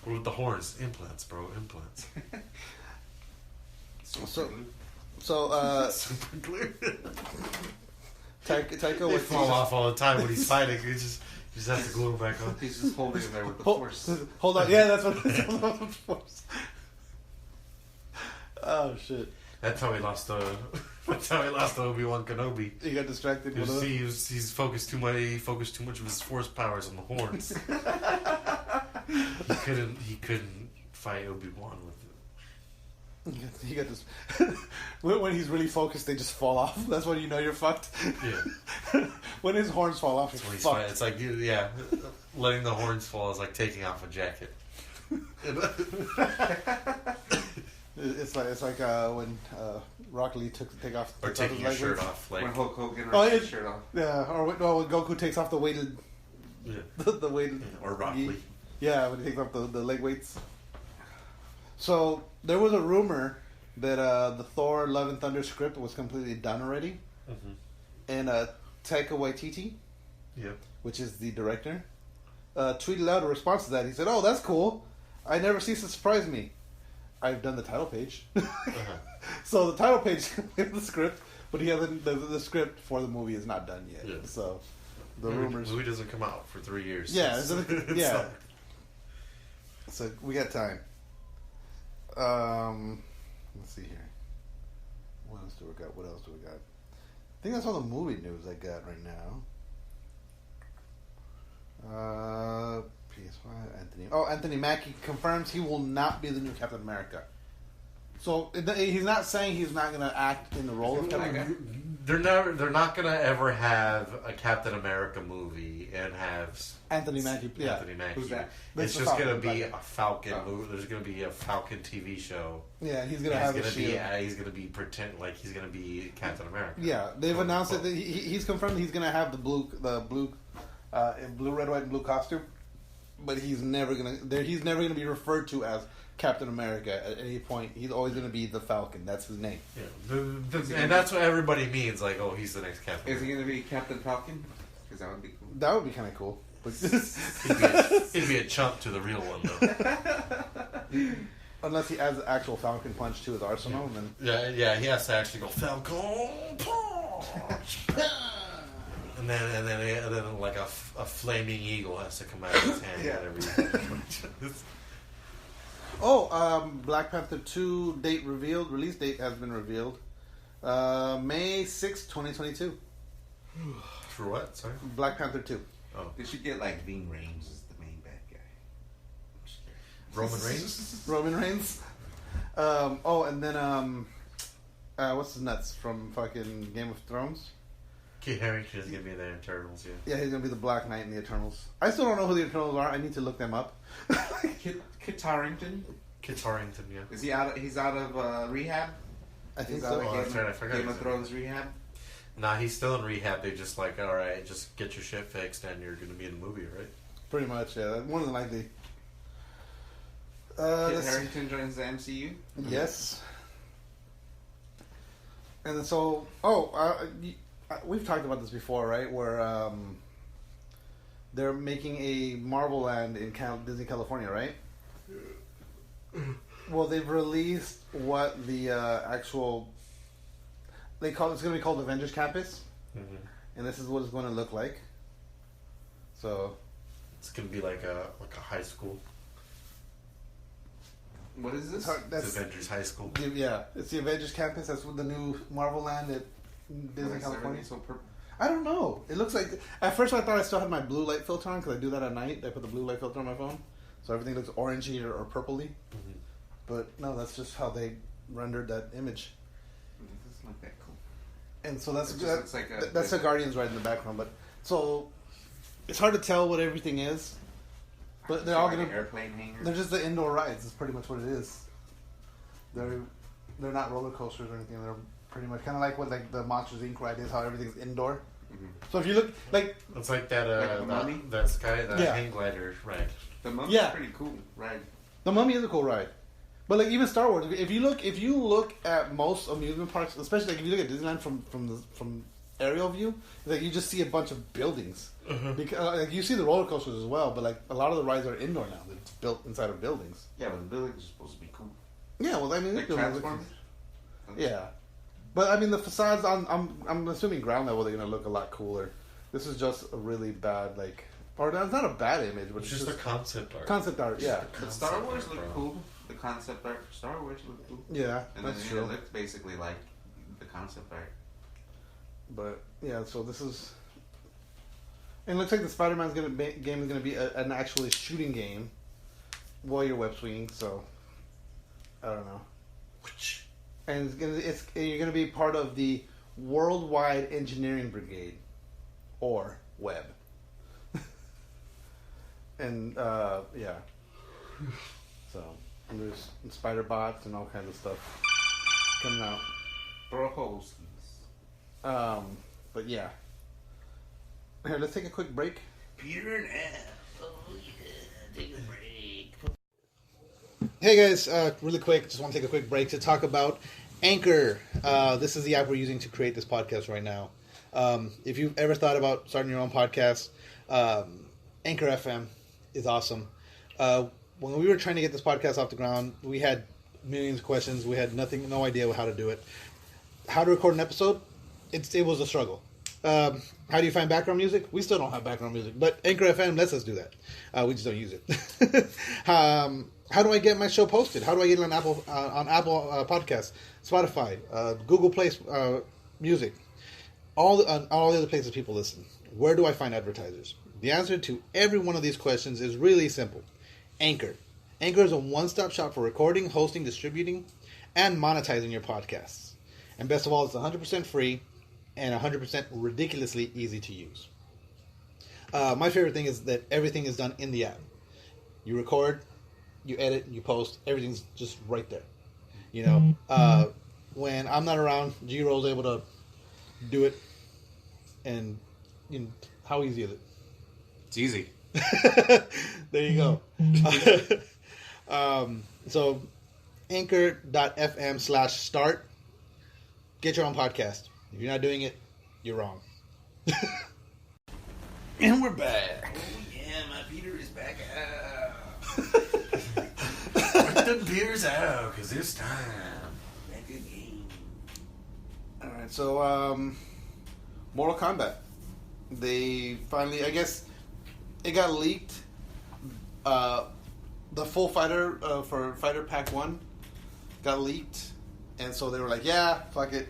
[SPEAKER 5] With the horns, implants, bro, implants.
[SPEAKER 2] so
[SPEAKER 5] Super clear.
[SPEAKER 2] Taika
[SPEAKER 5] They
[SPEAKER 2] Waititi.
[SPEAKER 5] fall off all the time when he's fighting. You just have to glue them back on.
[SPEAKER 4] He's just holding it there with the
[SPEAKER 2] Hold,
[SPEAKER 4] force.
[SPEAKER 2] hold on, yeah, that's what. Oh shit!
[SPEAKER 5] That's how he lost Obi-Wan Kenobi.
[SPEAKER 2] He got distracted. With
[SPEAKER 5] He's focused too much. He focused too much of his force powers on the horns. He couldn't fight Obi-Wan with it.
[SPEAKER 2] He got this. When he's really focused, they just fall off. That's when you know you're fucked.
[SPEAKER 5] Yeah.
[SPEAKER 2] When his horns fall off,
[SPEAKER 5] That's
[SPEAKER 2] you're
[SPEAKER 5] when he's
[SPEAKER 2] fucked.
[SPEAKER 5] fighting. It's like, yeah, letting the horns fall is like taking off a jacket.
[SPEAKER 2] It's like when Rock Lee takes off
[SPEAKER 5] Or
[SPEAKER 2] his
[SPEAKER 5] taking your
[SPEAKER 2] leg
[SPEAKER 5] shirt
[SPEAKER 2] weights.
[SPEAKER 5] off, like
[SPEAKER 4] When Hulk Hogan
[SPEAKER 2] Oh,
[SPEAKER 4] rips
[SPEAKER 2] it-
[SPEAKER 4] his shirt off.
[SPEAKER 2] Yeah, or when Goku takes off the weighted,
[SPEAKER 5] yeah.
[SPEAKER 2] the weighted,
[SPEAKER 5] Or Rock Lee.
[SPEAKER 2] Yeah, when he takes off the leg weights. So there was a rumor that the Thor: Love and Thunder script was completely done already,
[SPEAKER 5] Mm-hmm.
[SPEAKER 2] and Taika Waititi,
[SPEAKER 5] Yep.
[SPEAKER 2] which is the director, tweeted out a response to that. He said, "Oh, that's cool. I never cease to surprise me. I've done the title page." So the title page is the script, but he hasn't. The script for the movie is not done yet.
[SPEAKER 5] Yeah.
[SPEAKER 2] So the rumors.
[SPEAKER 5] Movie doesn't come out for 3 years.
[SPEAKER 2] Yeah,
[SPEAKER 5] It's
[SPEAKER 2] yeah.
[SPEAKER 5] not-
[SPEAKER 2] So we got time. Let's see here. What else do we got? I think that's all the movie news I got right now. PS5, Anthony. Oh, Anthony Mackie confirms he will not be the new Captain America. So he's not saying he's not going to act in the role of Captain America.
[SPEAKER 5] They're not gonna ever have a Captain America movie and have
[SPEAKER 2] Anthony Mackie, yeah.
[SPEAKER 5] Anthony Mackie.
[SPEAKER 4] Who's that?
[SPEAKER 2] That's
[SPEAKER 5] It's
[SPEAKER 2] the
[SPEAKER 5] just
[SPEAKER 2] Falcon,
[SPEAKER 5] gonna be
[SPEAKER 2] right.
[SPEAKER 5] a Falcon
[SPEAKER 4] Oh.
[SPEAKER 5] movie. There's gonna be a Falcon TV show.
[SPEAKER 2] Yeah, he's going to have a shield.
[SPEAKER 5] He's gonna be pretend like he's gonna be Captain America.
[SPEAKER 2] Yeah, they've
[SPEAKER 5] Quote,
[SPEAKER 2] announced
[SPEAKER 5] unquote.
[SPEAKER 2] that he's confirmed he's going to have the blue, red, white, and blue costume, but he's never going to be referred to as Captain America at any point. He's always going to be the Falcon. That's his name.
[SPEAKER 5] Yeah, and that's what everybody means. Like, oh, he's the next Captain.
[SPEAKER 4] Is he
[SPEAKER 5] America.
[SPEAKER 4] going to be Captain Falcon? Because that would be cool.
[SPEAKER 2] That would be kind of cool. But
[SPEAKER 5] He'd be a chump to the real one, though.
[SPEAKER 2] unless he adds the actual Falcon punch to his arsenal, then
[SPEAKER 5] Yeah, he has to actually go Falcon punch. And then like a flaming eagle has to come out of his hand.
[SPEAKER 2] Yeah.
[SPEAKER 5] Whatever.
[SPEAKER 2] Black Panther 2 release date has been revealed. May 6th, 2022.
[SPEAKER 5] For what? Sorry.
[SPEAKER 2] Black Panther 2.
[SPEAKER 5] Oh,
[SPEAKER 3] They should get like Ving Rhames as the main bad guy.
[SPEAKER 5] Roman Reigns.
[SPEAKER 2] Roman Reigns. And then what's his nuts from fucking Game of Thrones?
[SPEAKER 5] Kit Harington is gonna be there in Eternals. Yeah.
[SPEAKER 2] Yeah, he's gonna be the Black Knight in the Eternals. I still don't know who the Eternals are. I need to look them up.
[SPEAKER 4] Kit Harington?
[SPEAKER 5] Kit Harington. Yeah.
[SPEAKER 4] Is he out? He's out of rehab.
[SPEAKER 2] I think
[SPEAKER 4] He's
[SPEAKER 2] so.
[SPEAKER 4] out of
[SPEAKER 5] Oh, that's right, I forgot
[SPEAKER 4] Game
[SPEAKER 5] he's
[SPEAKER 4] of
[SPEAKER 5] in
[SPEAKER 4] Thrones rehab.
[SPEAKER 5] Nah, he's still in rehab. They just like, all right, just get your shit fixed, and you're gonna be in the movie, right?
[SPEAKER 2] Pretty much, yeah. More than likely.
[SPEAKER 4] Kit Harington joins the MCU.
[SPEAKER 2] Yes. And so, we've talked about this before, right? Where they're making a Marvel Land in Disney California, right? Well, they've released what the actual it's going to be called Avengers Campus, and this is what it's going to look like. So
[SPEAKER 5] it's gonna be like a high school.
[SPEAKER 4] What is this?
[SPEAKER 5] It's Avengers High School.
[SPEAKER 2] Yeah, it's the Avengers Campus. That's what the new Marvel Land at Disney California.
[SPEAKER 4] So purple.
[SPEAKER 2] I don't know. It looks like at first I thought I still had my blue light filter on because I do that at night. I put the blue light filter on my phone, so everything looks orangey or purpley.
[SPEAKER 5] Mm-hmm.
[SPEAKER 2] But no, that's just how they rendered that image.
[SPEAKER 4] It doesn't look that cool.
[SPEAKER 2] And so that's
[SPEAKER 4] It just looks like
[SPEAKER 2] that's the Guardians right in the background. But so it's hard to tell what everything is. But they're all
[SPEAKER 4] like
[SPEAKER 2] gonna
[SPEAKER 4] an airplane hangar.
[SPEAKER 2] They're just the indoor rides. That's pretty much what it is. They're not roller coasters or anything. They're pretty much kind of like what like the Monsters Inc. ride is. How everything's indoor.
[SPEAKER 4] Mm-hmm.
[SPEAKER 2] So if you look like
[SPEAKER 5] It's like that
[SPEAKER 4] Like the Mummy?
[SPEAKER 5] that
[SPEAKER 2] Yeah.
[SPEAKER 5] hang glider, right?
[SPEAKER 4] The Mummy's
[SPEAKER 2] Yeah.
[SPEAKER 4] pretty cool, right?
[SPEAKER 2] The Mummy is a cool ride. But like even Star Wars, if you look at most amusement parks, especially like if you look at Disneyland from aerial view, like you just see a bunch of buildings. Because like you see the roller coasters as well, but like a lot of the rides are indoor now. They're built inside of buildings.
[SPEAKER 4] Yeah, but the buildings are supposed to be cool.
[SPEAKER 2] Yeah, well, I mean,
[SPEAKER 4] Like
[SPEAKER 2] they're buildings.
[SPEAKER 4] Transformers?
[SPEAKER 2] Yeah, but I mean the facades I'm assuming ground level they're gonna look a lot cooler. This is just a really bad or it's not a bad image, but
[SPEAKER 5] It's just a concept art.
[SPEAKER 2] concept art. Yeah,
[SPEAKER 4] But Star Wars
[SPEAKER 5] Concept art,
[SPEAKER 4] looked
[SPEAKER 5] bro.
[SPEAKER 4] cool. The concept art for Star Wars looked cool.
[SPEAKER 2] yeah,
[SPEAKER 4] And
[SPEAKER 2] that's
[SPEAKER 4] then
[SPEAKER 2] true.
[SPEAKER 4] it looked basically like the concept art.
[SPEAKER 2] But yeah, so this is. And it looks like the Spider-Man's game is going to be an actually shooting game while you're web swinging. So I don't know. And you're going to be part of the Worldwide Engineering Brigade, or WEB. And yeah, so and there's spider bots and all kinds of stuff coming out.
[SPEAKER 4] Bros.
[SPEAKER 2] But yeah. Here, let's take a quick break.
[SPEAKER 3] Peter and F. Oh yeah, take a break.
[SPEAKER 2] Hey guys, really quick, just want to take a quick break to talk about Anchor. This is the app we're using to create this podcast right now. If you've ever thought about starting your own podcast, Anchor FM is awesome. When we were trying to get this podcast off the ground, we had millions of questions. We had no idea how to do it. How to record an episode? It was a struggle. How do you find background music? We still don't have background music, but Anchor FM lets us do that. We just don't use it. How do I get my show posted? How do I get it on Apple Podcasts, Spotify, Google Play Music, all the other places people listen? Where do I find advertisers? The answer to every one of these questions is really simple. Anchor. Anchor is a one-stop shop for recording, hosting, distributing, and monetizing your podcasts. And best of all, it's 100% free and 100% ridiculously easy to use. My favorite thing is that everything is done in the app. You record, you edit, you post, everything's just right there. You know, when I'm not around, G-Roll's able to do it. And you know, how easy is it?
[SPEAKER 4] It's easy.
[SPEAKER 2] There you go. So anchor.fm/start. Get your own podcast. If you're not doing it, you're wrong. And we're back.
[SPEAKER 3] Oh yeah, my Peter is back out.
[SPEAKER 5] Let the beers out, because it's time.
[SPEAKER 3] Back again.
[SPEAKER 2] Alright, so Mortal Kombat. They finally, I guess, it got leaked. The full fighter for Fighter Pack 1 got leaked. And so they were like, yeah, fuck it.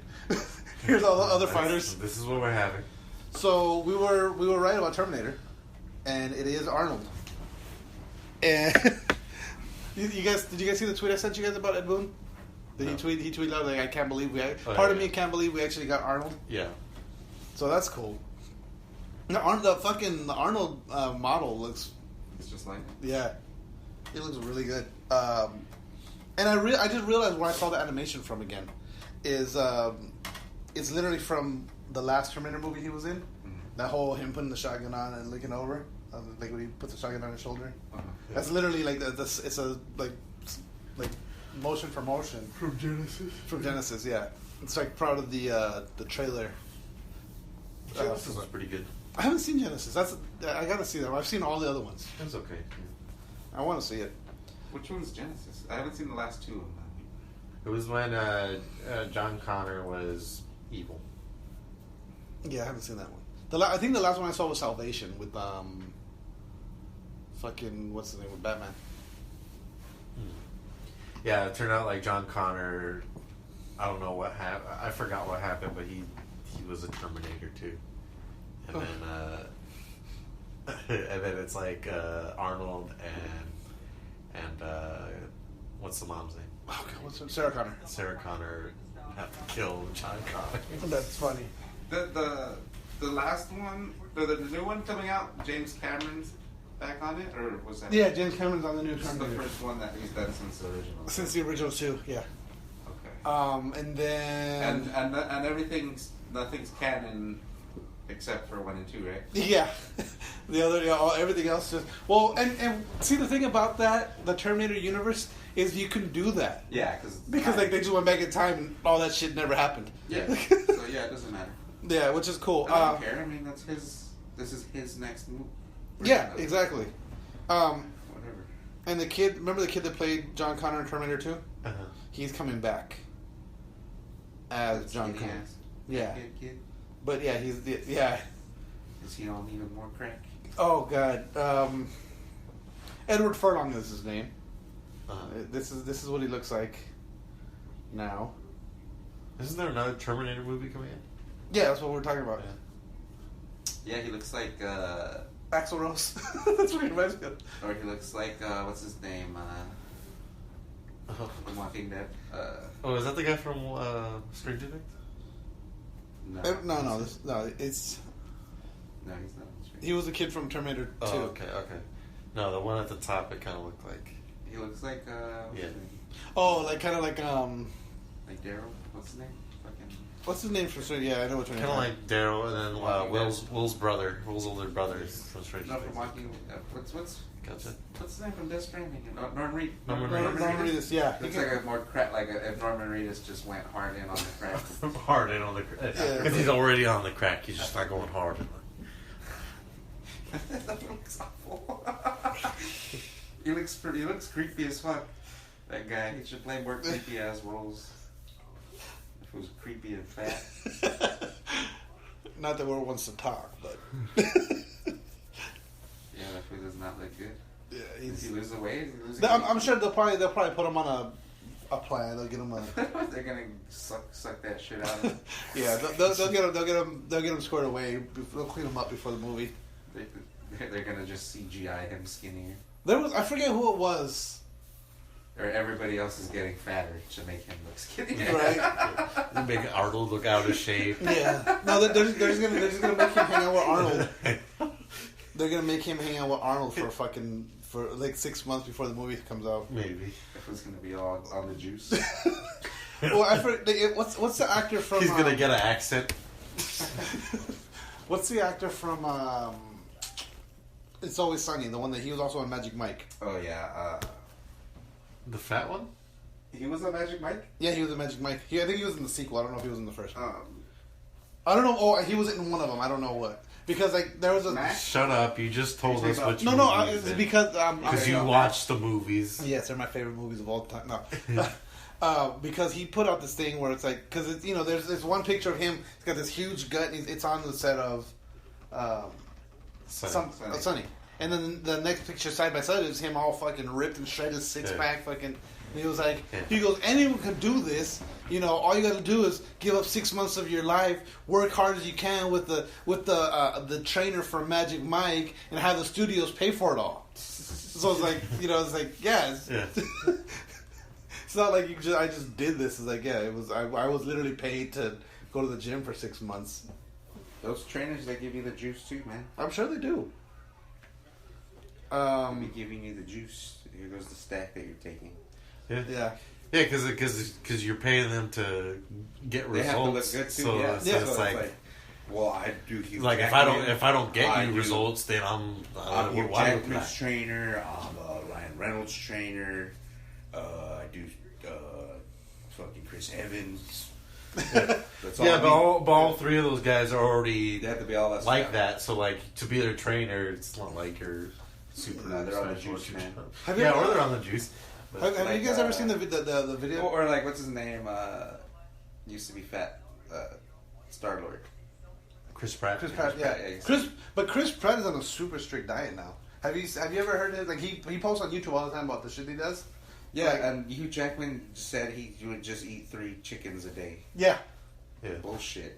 [SPEAKER 2] Here's all the other fighters.
[SPEAKER 5] This is what we're having.
[SPEAKER 2] So we were right about Terminator, and it is Arnold. And did you guys see the tweet I sent you guys about Ed Boon? Did he tweeted out like, I can't believe me can't believe we actually got Arnold.
[SPEAKER 5] Yeah.
[SPEAKER 2] So that's cool. The Arnold model looks.
[SPEAKER 4] It's just like.
[SPEAKER 2] Yeah, it looks really good. And I just realized when I saw the animation from again, is it's literally from the last Terminator movie he was in. Mm-hmm. That whole him putting the shotgun on and looking over, like when he puts the shotgun on his shoulder.
[SPEAKER 4] Uh-huh. Yeah.
[SPEAKER 2] That's literally like it's a like motion for motion
[SPEAKER 5] From Genesis.
[SPEAKER 2] From Genesis, yeah. It's like part of the trailer.
[SPEAKER 5] Genesis was pretty good.
[SPEAKER 2] I haven't seen Genesis. I gotta see that. I've seen all the other ones.
[SPEAKER 5] It was okay.
[SPEAKER 2] I want to see it.
[SPEAKER 4] Which one's Genesis? I haven't seen the last two of them.
[SPEAKER 5] It was when John Connor was evil.
[SPEAKER 2] Yeah, I haven't seen that one. I think the last one I saw was Salvation with fucking what's the name with Batman.
[SPEAKER 5] Yeah, it turned out like John Connor. I don't know what happened. I forgot what happened, but he was a Terminator too. And then it's like Arnold and what's the mom's name?
[SPEAKER 2] Oh, God, what's her? Sarah Connor.
[SPEAKER 5] Sarah Connor have to kill John Connor.
[SPEAKER 2] That's funny.
[SPEAKER 4] The last one, the new one coming out, James Cameron's back on it, or was that?
[SPEAKER 2] Yeah, James Cameron's on the new
[SPEAKER 4] This is
[SPEAKER 2] Terminator.
[SPEAKER 4] the first one that he's done since the original.
[SPEAKER 2] Since the original two, yeah.
[SPEAKER 4] Okay.
[SPEAKER 2] And then
[SPEAKER 4] and nothing's canon except for 1 and 2, right?
[SPEAKER 2] yeah, the other everything else just and see the thing about that the Terminator universe is you can do that.
[SPEAKER 4] Yeah,
[SPEAKER 2] because like they just went back in time and all that shit never happened.
[SPEAKER 4] Yeah. So yeah, it doesn't matter.
[SPEAKER 2] Yeah, which is cool.
[SPEAKER 4] I don't care. I mean, that's his. This is his next move.
[SPEAKER 2] Yeah, exactly.
[SPEAKER 4] Whatever.
[SPEAKER 2] And the kid, remember the kid that played John Connor in Terminator 2?
[SPEAKER 5] Uh-huh.
[SPEAKER 2] He's coming back as John Connor. Yeah.
[SPEAKER 4] Kid.
[SPEAKER 2] But yeah,
[SPEAKER 4] Is he on even more crack?
[SPEAKER 2] Oh God. Edward Furlong is his name.
[SPEAKER 5] Uh-huh.
[SPEAKER 2] This is what he looks like now.
[SPEAKER 5] Isn't there another Terminator movie coming in?
[SPEAKER 2] Yeah, that's what we're talking about.
[SPEAKER 4] Yeah, he looks like.
[SPEAKER 2] Axl Rose. That's what he reminds me of.
[SPEAKER 4] Or he looks like what's his name? From Walking Dead.
[SPEAKER 5] Oh, is that the guy from Stranger Things?
[SPEAKER 4] No,
[SPEAKER 2] it's.
[SPEAKER 4] No, he's not.
[SPEAKER 2] He was the kid from Terminator 2.
[SPEAKER 5] Oh, okay. No, the one at the top, it kind of looked like.
[SPEAKER 4] He looks like. What's his name?
[SPEAKER 2] Oh, like kind of like
[SPEAKER 4] Like Daryl. What's his name?
[SPEAKER 2] What's his name from Stranger? Yeah, I know what you're
[SPEAKER 5] kind of like Daryl, and then Will's older brother from Stranger
[SPEAKER 4] No,
[SPEAKER 5] Things.
[SPEAKER 4] from Walking. What's
[SPEAKER 5] Gotcha.
[SPEAKER 4] his name from Death Stranding? Norman Reed.
[SPEAKER 5] Norman
[SPEAKER 2] Reedus, yeah.
[SPEAKER 4] Looks like a more crack. Like if Norman Reedus just went hard in on the crack.
[SPEAKER 5] Hard in on the crack.
[SPEAKER 2] Yeah.
[SPEAKER 5] Because he's already on the crack. He's just not going hard.
[SPEAKER 4] That looks awful. He looks creepy as fuck. That guy. He should play more creepy ass roles. If it was creepy and fat.
[SPEAKER 2] Not that we're wants to talk, but
[SPEAKER 4] Yeah, that food does not look good.
[SPEAKER 2] yeah,
[SPEAKER 4] Does he lose the weight?
[SPEAKER 2] I'm sure they'll probably put him on a plan. They'll get him a.
[SPEAKER 4] They're gonna suck that shit out of him.
[SPEAKER 2] Yeah, they'll get him squared away. They'll clean him up before the movie.
[SPEAKER 4] They're gonna just CGI him skinnier.
[SPEAKER 2] I forget who it was.
[SPEAKER 4] Or everybody else is getting fatter to make him look skinnier.
[SPEAKER 2] Right.
[SPEAKER 5] They make Arnold look out of shape.
[SPEAKER 2] Yeah. No, they're just gonna make him hang out with Arnold. They're gonna make him hang out with Arnold for like 6 months before the movie comes out.
[SPEAKER 5] Maybe.
[SPEAKER 4] If it's gonna be all on the juice.
[SPEAKER 2] Well, I forget, what's the actor from?
[SPEAKER 5] He's gonna get an accent.
[SPEAKER 2] What's the actor from? It's Always Sunny. The one that he was also on Magic Mike.
[SPEAKER 4] Oh yeah.
[SPEAKER 5] The fat one?
[SPEAKER 4] He was on Magic Mike?
[SPEAKER 2] Yeah, he was in Magic Mike. I think he was in the sequel. I don't know if he was in the first one. I don't know. Oh, he was in one of them. I don't know what. Because like there was a.
[SPEAKER 4] Mac?
[SPEAKER 5] Shut up! You just told us what.
[SPEAKER 2] No. It's because
[SPEAKER 5] because you watched the movies.
[SPEAKER 2] Yes, they're my favorite movies of all time. No, because he put out this thing where it's like because there's this one picture of him. He's got this huge gut. And it's on the set of
[SPEAKER 5] Sunny.
[SPEAKER 2] Sunny. And then the next picture side by side is him all fucking ripped and shredded, six pack, fucking. And he was like, he goes, anyone can do this. You know, all you got to do is give up 6 months of your life, work hard as you can with the trainer for Magic Mike, and have the studios pay for it all. So it's like, you know, it's like, it's not like I just did this. It's like, it was. I was literally paid to go to the gym for 6 months.
[SPEAKER 4] Those trainers, they give you the juice too, man.
[SPEAKER 2] I'm sure they do.
[SPEAKER 4] They'll be giving you the juice. Here goes the stack that you're taking.
[SPEAKER 5] Yeah, because you're paying them to get results.
[SPEAKER 4] They have to look good too.
[SPEAKER 5] So it's like,
[SPEAKER 4] well, I do.
[SPEAKER 5] Like if I don't get you results, then I'm
[SPEAKER 4] Hugh Jackman's trainer. I'm a Ryan Reynolds trainer. I do fucking Chris Evans.
[SPEAKER 5] But all three of those guys are already
[SPEAKER 4] they have to be all that
[SPEAKER 5] like
[SPEAKER 4] stuff.
[SPEAKER 5] that. So like to be their trainer, it's not like you're super.
[SPEAKER 4] No, they're on the juice, man.
[SPEAKER 5] Or they're on the juice.
[SPEAKER 2] Have
[SPEAKER 4] like,
[SPEAKER 2] you guys ever seen the video?
[SPEAKER 4] Or like, what's his name? Used to be fat. Star-Lord.
[SPEAKER 5] Chris Pratt.
[SPEAKER 2] Chris Pratt, yeah. Chris Pratt is on a super strict diet now. Have you ever heard it? Like he posts on YouTube all the time about the shit he does.
[SPEAKER 4] Yeah, and Hugh Jackman said he would just eat 3 chickens a day.
[SPEAKER 2] Yeah.
[SPEAKER 4] Bullshit.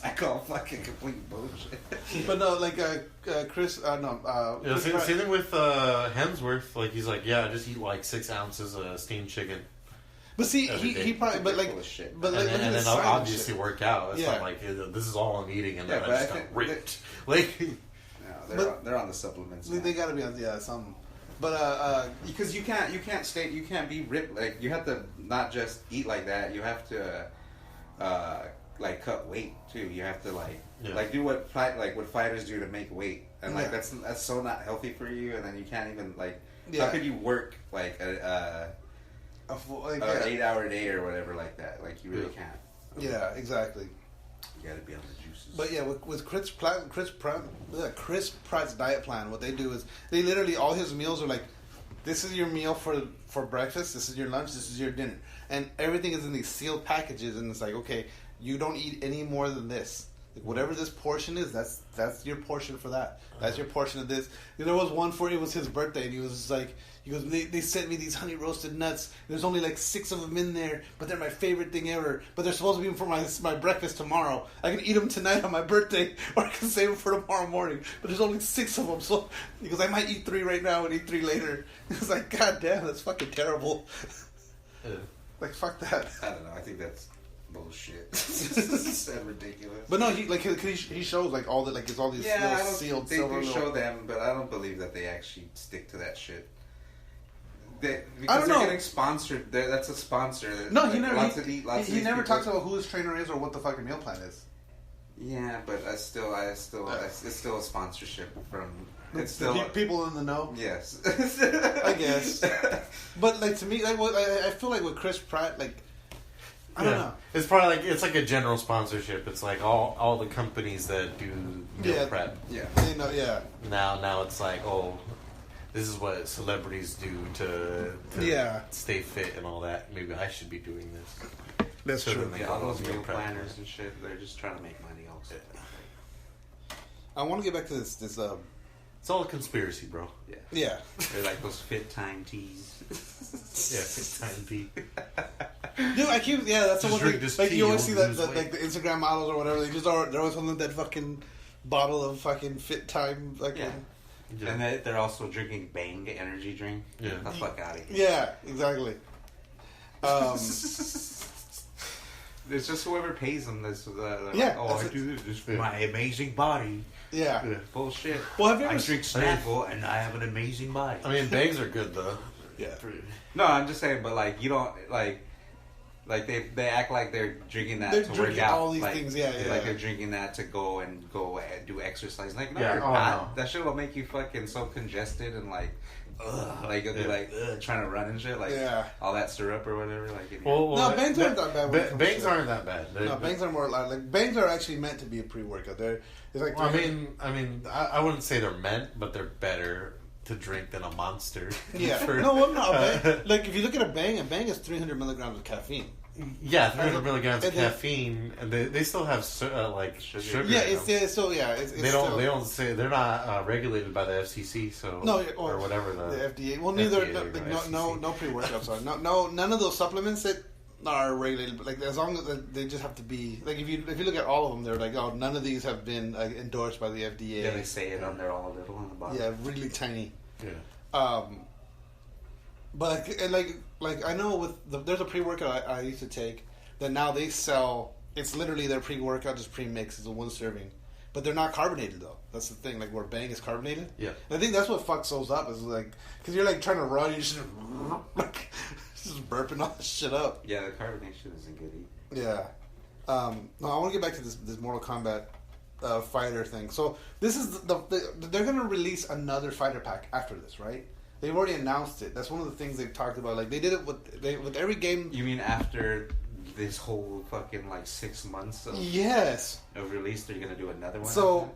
[SPEAKER 4] I call fucking complete bullshit.
[SPEAKER 2] But no, like Chris.
[SPEAKER 5] Same thing with Hemsworth. Like he's like, I just eat like 6 ounces of steamed chicken.
[SPEAKER 2] But see, he probably, but like,
[SPEAKER 5] and then I'll obviously work out. It's not like this is all I'm eating, and then I just got ripped. Like,
[SPEAKER 4] they're on the supplements.
[SPEAKER 2] They got to be on something. But
[SPEAKER 4] because you can't be ripped. Like you have to not just eat like that. You have to like cut weight too. You have to like do what fighters do to make weight, and like that's so not healthy for you. And then you can't even like how could you work like an 8-hour day or whatever like that? Like you really can't.
[SPEAKER 2] Yeah, exactly.
[SPEAKER 4] You got to be on the juices.
[SPEAKER 2] But yeah, with Chris Pratt's diet plan, what they do is they literally all his meals are like, this is your meal for breakfast, this is your lunch, this is your dinner, and everything is in these sealed packages, and it's like, okay, you don't eat any more than this. Like whatever this portion is, that's your portion for that. That's your portion of this. There was one for it was his birthday, and he was just like, he goes, they sent me these honey roasted nuts. There's only like 6 of them in there, but they're my favorite thing ever. But they're supposed to be for my breakfast tomorrow. I can eat them tonight on my birthday, or I can save them for tomorrow morning. But there's only 6 of them, so he goes, I might eat 3 right now and eat 3 later. It's like, God damn, that's fucking terrible. Like fuck that.
[SPEAKER 4] I don't know. I think that's bullshit. It's ridiculous.
[SPEAKER 2] But no, he shows like all the like it's all these sealed.
[SPEAKER 4] They do show them, but I don't believe that they actually stick to that shit. Because they're getting sponsored. That's a sponsor.
[SPEAKER 2] No,
[SPEAKER 4] like,
[SPEAKER 2] he never talks about who his trainer is or what the fucking meal plan is.
[SPEAKER 4] Yeah, but it's still a sponsorship from. It's
[SPEAKER 2] still people in the know.
[SPEAKER 4] Yes,
[SPEAKER 2] I guess. But like to me, like I feel like with Chris Pratt, like I don't know.
[SPEAKER 5] It's probably like it's like a general sponsorship. It's like all the companies that do meal prep.
[SPEAKER 4] Yeah,
[SPEAKER 2] they know. Yeah.
[SPEAKER 5] Now it's like this is what celebrities do to stay fit and all that. Maybe I should be doing this.
[SPEAKER 2] That's true.
[SPEAKER 4] All those meal planners and shit, they're just trying to make money also.
[SPEAKER 2] I want to get back to this.
[SPEAKER 5] It's all a conspiracy, bro.
[SPEAKER 2] Yeah.
[SPEAKER 4] They're like those fit time teas.
[SPEAKER 5] Fit time tea.
[SPEAKER 2] Dude, that's the one thing. Like you always see that
[SPEAKER 5] weight.
[SPEAKER 2] like the Instagram models or whatever. They're always holding that fucking bottle of fucking fit time.
[SPEAKER 4] Yeah. And they're also drinking Bang energy drink.
[SPEAKER 5] Yeah.
[SPEAKER 4] The fuck out of here.
[SPEAKER 2] Yeah, exactly.
[SPEAKER 4] It's just whoever pays them. This.
[SPEAKER 2] I
[SPEAKER 4] do this for my amazing body.
[SPEAKER 2] Yeah.
[SPEAKER 4] Bullshit.
[SPEAKER 2] Well, have you ever
[SPEAKER 4] I drink Snapple and I have an amazing body.
[SPEAKER 5] I mean, Bangs are good though.
[SPEAKER 2] Yeah.
[SPEAKER 4] No, I'm just saying, but like you don't like they act like they're drinking that to work out.
[SPEAKER 2] All these things,
[SPEAKER 4] Like they're drinking that to go and do exercise. Like no, you're not. No. That shit will make you fucking so congested and like. Like you'll be like trying to run and shit, like all that syrup or whatever. Like
[SPEAKER 2] no, Bangs aren't that bad.
[SPEAKER 5] Bangs aren't that bad.
[SPEAKER 2] No, Bangs are more like Bangs are actually meant to be a pre-workout. It's like
[SPEAKER 5] I wouldn't say they're meant, but they're better to drink than a Monster.
[SPEAKER 2] Yeah, no, I'm not. Like if you look at a Bang is 300 milligrams of caffeine.
[SPEAKER 5] Yeah, 300 milligrams of
[SPEAKER 2] and then-
[SPEAKER 5] caffeine, and they still have like sugar.
[SPEAKER 2] Yeah,
[SPEAKER 5] in them.
[SPEAKER 2] it's
[SPEAKER 5] They don't say they're not regulated by the FCC, so or whatever
[SPEAKER 2] the FDA. Well, neither
[SPEAKER 5] FDA,
[SPEAKER 2] no pre-workouts are no none of those supplements that are regulated. But like as long as they just have to be like if you look at all of them, they're like none of these have been endorsed by the FDA.
[SPEAKER 4] Yeah, they say it on there all little on the bottom.
[SPEAKER 2] Yeah, really tiny.
[SPEAKER 5] Yeah.
[SPEAKER 2] But like I know there's a pre-workout I used to take that now they sell. It's literally their pre-workout just pre-mix. It's a one serving, but they're not carbonated though. That's the thing. Like where Bang is carbonated.
[SPEAKER 5] Yeah.
[SPEAKER 2] And I think that's what fucks those up is like because you're like trying to run, you just like just burping all this shit up.
[SPEAKER 4] Yeah, the carbonation isn't good either.
[SPEAKER 2] Yeah. No, I want to get back to this Mortal Kombat fighter thing. So this is they're gonna release another fighter pack after this, right? They've already announced it. That's one of the things they've talked about. Like they did it with every game.
[SPEAKER 4] You mean after this whole fucking like 6 months of release, they're gonna do another one?
[SPEAKER 2] So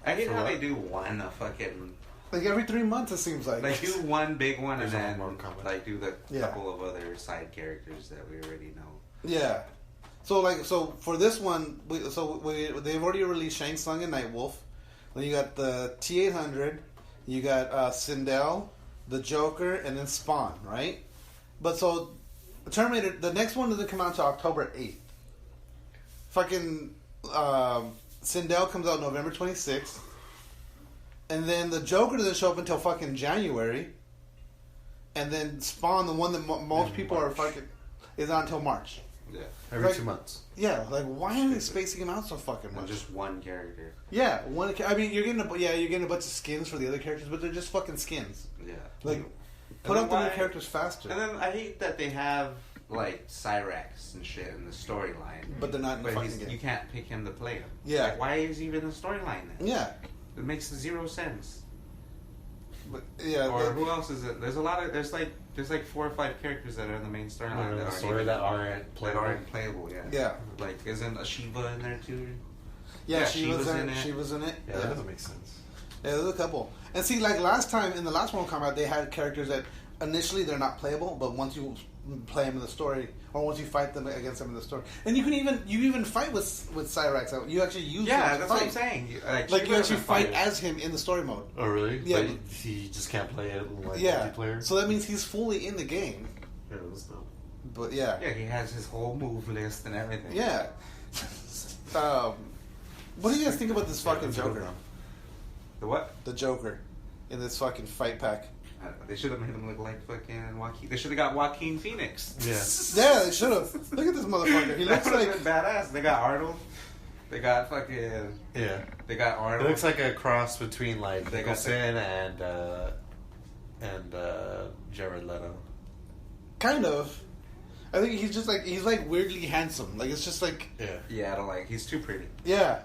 [SPEAKER 4] I hate how they do one a fucking
[SPEAKER 2] like every 3 months. It seems like
[SPEAKER 4] do one big one and
[SPEAKER 5] There's
[SPEAKER 4] then
[SPEAKER 5] one more coming.
[SPEAKER 4] like do the couple of other side characters that we already know.
[SPEAKER 2] Yeah. So for this one, they've already released Shang Tsung and Nightwolf. Then you got the T-800. You got Sindel, the Joker, and then Spawn, right? But so Terminator, the next one doesn't come out until October 8th. Fucking Sindel comes out November 26th. And then the Joker doesn't show up until fucking January. And then Spawn, the one that most people are fucking, is not until March.
[SPEAKER 4] Yeah.
[SPEAKER 5] Every 2 months.
[SPEAKER 2] Yeah, like why are they spacing him out so fucking much?
[SPEAKER 4] Just one character.
[SPEAKER 2] Yeah, one. I mean, you're getting a bunch of skins for the other characters, but they're just fucking skins.
[SPEAKER 4] Yeah.
[SPEAKER 2] Like, put out the new characters faster.
[SPEAKER 4] And then I hate that they have like Cyrax and shit in the storyline,
[SPEAKER 2] But they're not in the fucking game.
[SPEAKER 4] You can't pick him to play him.
[SPEAKER 2] Yeah.
[SPEAKER 4] Like, why is he even in the storyline then?
[SPEAKER 2] Yeah.
[SPEAKER 4] It makes zero sense.
[SPEAKER 2] But yeah.
[SPEAKER 4] Or who else is it? There's a lot of there's like 4 or 5 characters that are in the main storyline that aren't playable. Yeah.
[SPEAKER 2] Yeah.
[SPEAKER 4] Like isn't a Shiva in there too?
[SPEAKER 2] Yeah, she was
[SPEAKER 4] in it.
[SPEAKER 2] She was in it.
[SPEAKER 5] Yeah, that doesn't make sense.
[SPEAKER 2] Yeah, there's a couple. And see, like last time in the last Mortal Kombat, they had characters that initially they're not playable, but once you play them in the story, or once you fight them against them in the story, and you even fight with Cyrax. You actually use him to
[SPEAKER 4] that's
[SPEAKER 2] fight.
[SPEAKER 4] what I'm saying.
[SPEAKER 2] Like you actually fight as him in the story mode.
[SPEAKER 5] Oh, really?
[SPEAKER 2] Yeah.
[SPEAKER 5] But he just can't play it like
[SPEAKER 2] Yeah.
[SPEAKER 5] multiplayer?
[SPEAKER 2] So that means he's fully in the game.
[SPEAKER 5] Yeah, that's dope.
[SPEAKER 2] But yeah.
[SPEAKER 4] Yeah, he has his whole move list and everything.
[SPEAKER 2] Yeah. What do you guys think about this fucking Joker?
[SPEAKER 4] The what?
[SPEAKER 2] The Joker in this fucking fight pack.
[SPEAKER 4] They should have made him look like fucking Joaquin. They should have got Joaquin Phoenix.
[SPEAKER 5] Yeah.
[SPEAKER 2] Yeah, they should have. Look at this motherfucker. He looks like
[SPEAKER 4] badass. They got Arnold. They got fucking.
[SPEAKER 5] Yeah.
[SPEAKER 4] They got Arnold.
[SPEAKER 5] It looks like a cross between like
[SPEAKER 4] They got
[SPEAKER 5] Nicholson and Jared Leto.
[SPEAKER 2] kind of. I think he's like weirdly handsome. Like it's just like
[SPEAKER 4] Yeah, I don't like. He's too pretty.
[SPEAKER 2] yeah,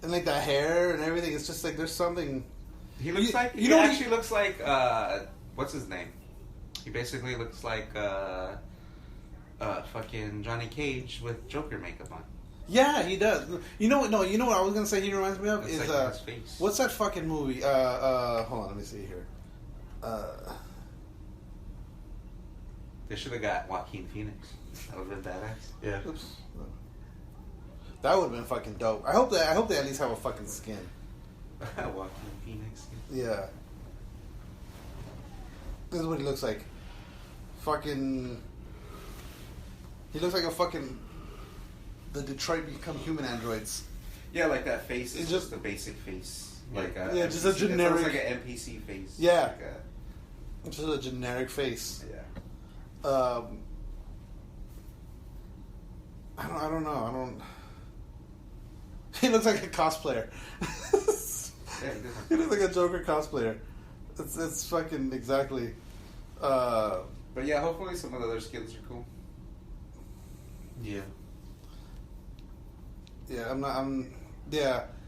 [SPEAKER 2] and like the hair and everything. It's just like there's something.
[SPEAKER 4] He looks like.
[SPEAKER 2] you
[SPEAKER 4] He
[SPEAKER 2] know what
[SPEAKER 4] actually looks like. What's his name? He basically looks like fucking Johnny Cage with Joker makeup on.
[SPEAKER 2] Yeah, he does. You know what? No, you know what I was gonna say. He reminds me of
[SPEAKER 4] It's
[SPEAKER 2] is
[SPEAKER 4] like his face.
[SPEAKER 2] what's that fucking movie? Hold on, let me see here.
[SPEAKER 4] They should have got Joaquin Phoenix. That would have been badass.
[SPEAKER 5] Yeah.
[SPEAKER 2] Oops. That would have been fucking dope. I hope they at least have a fucking skin.
[SPEAKER 4] Joaquin Phoenix.
[SPEAKER 2] Yeah. This is what he looks like. Fucking. He looks like a fucking. The Detroit Become Human androids.
[SPEAKER 4] Yeah, like that face. It's
[SPEAKER 2] It's
[SPEAKER 4] just
[SPEAKER 2] just-
[SPEAKER 4] a basic face.
[SPEAKER 5] Yeah.
[SPEAKER 4] Like
[SPEAKER 2] Yeah, just a generic-
[SPEAKER 4] It looks like an NPC face.
[SPEAKER 2] Yeah.
[SPEAKER 4] Like
[SPEAKER 2] It's just a generic face.
[SPEAKER 4] yeah.
[SPEAKER 2] I don't know. He looks like a cosplayer.
[SPEAKER 4] Yeah,
[SPEAKER 2] He looks like a Joker cosplayer. It's fucking exactly.
[SPEAKER 4] But yeah, hopefully some of the other skins are cool.
[SPEAKER 5] Yeah.
[SPEAKER 2] Yeah,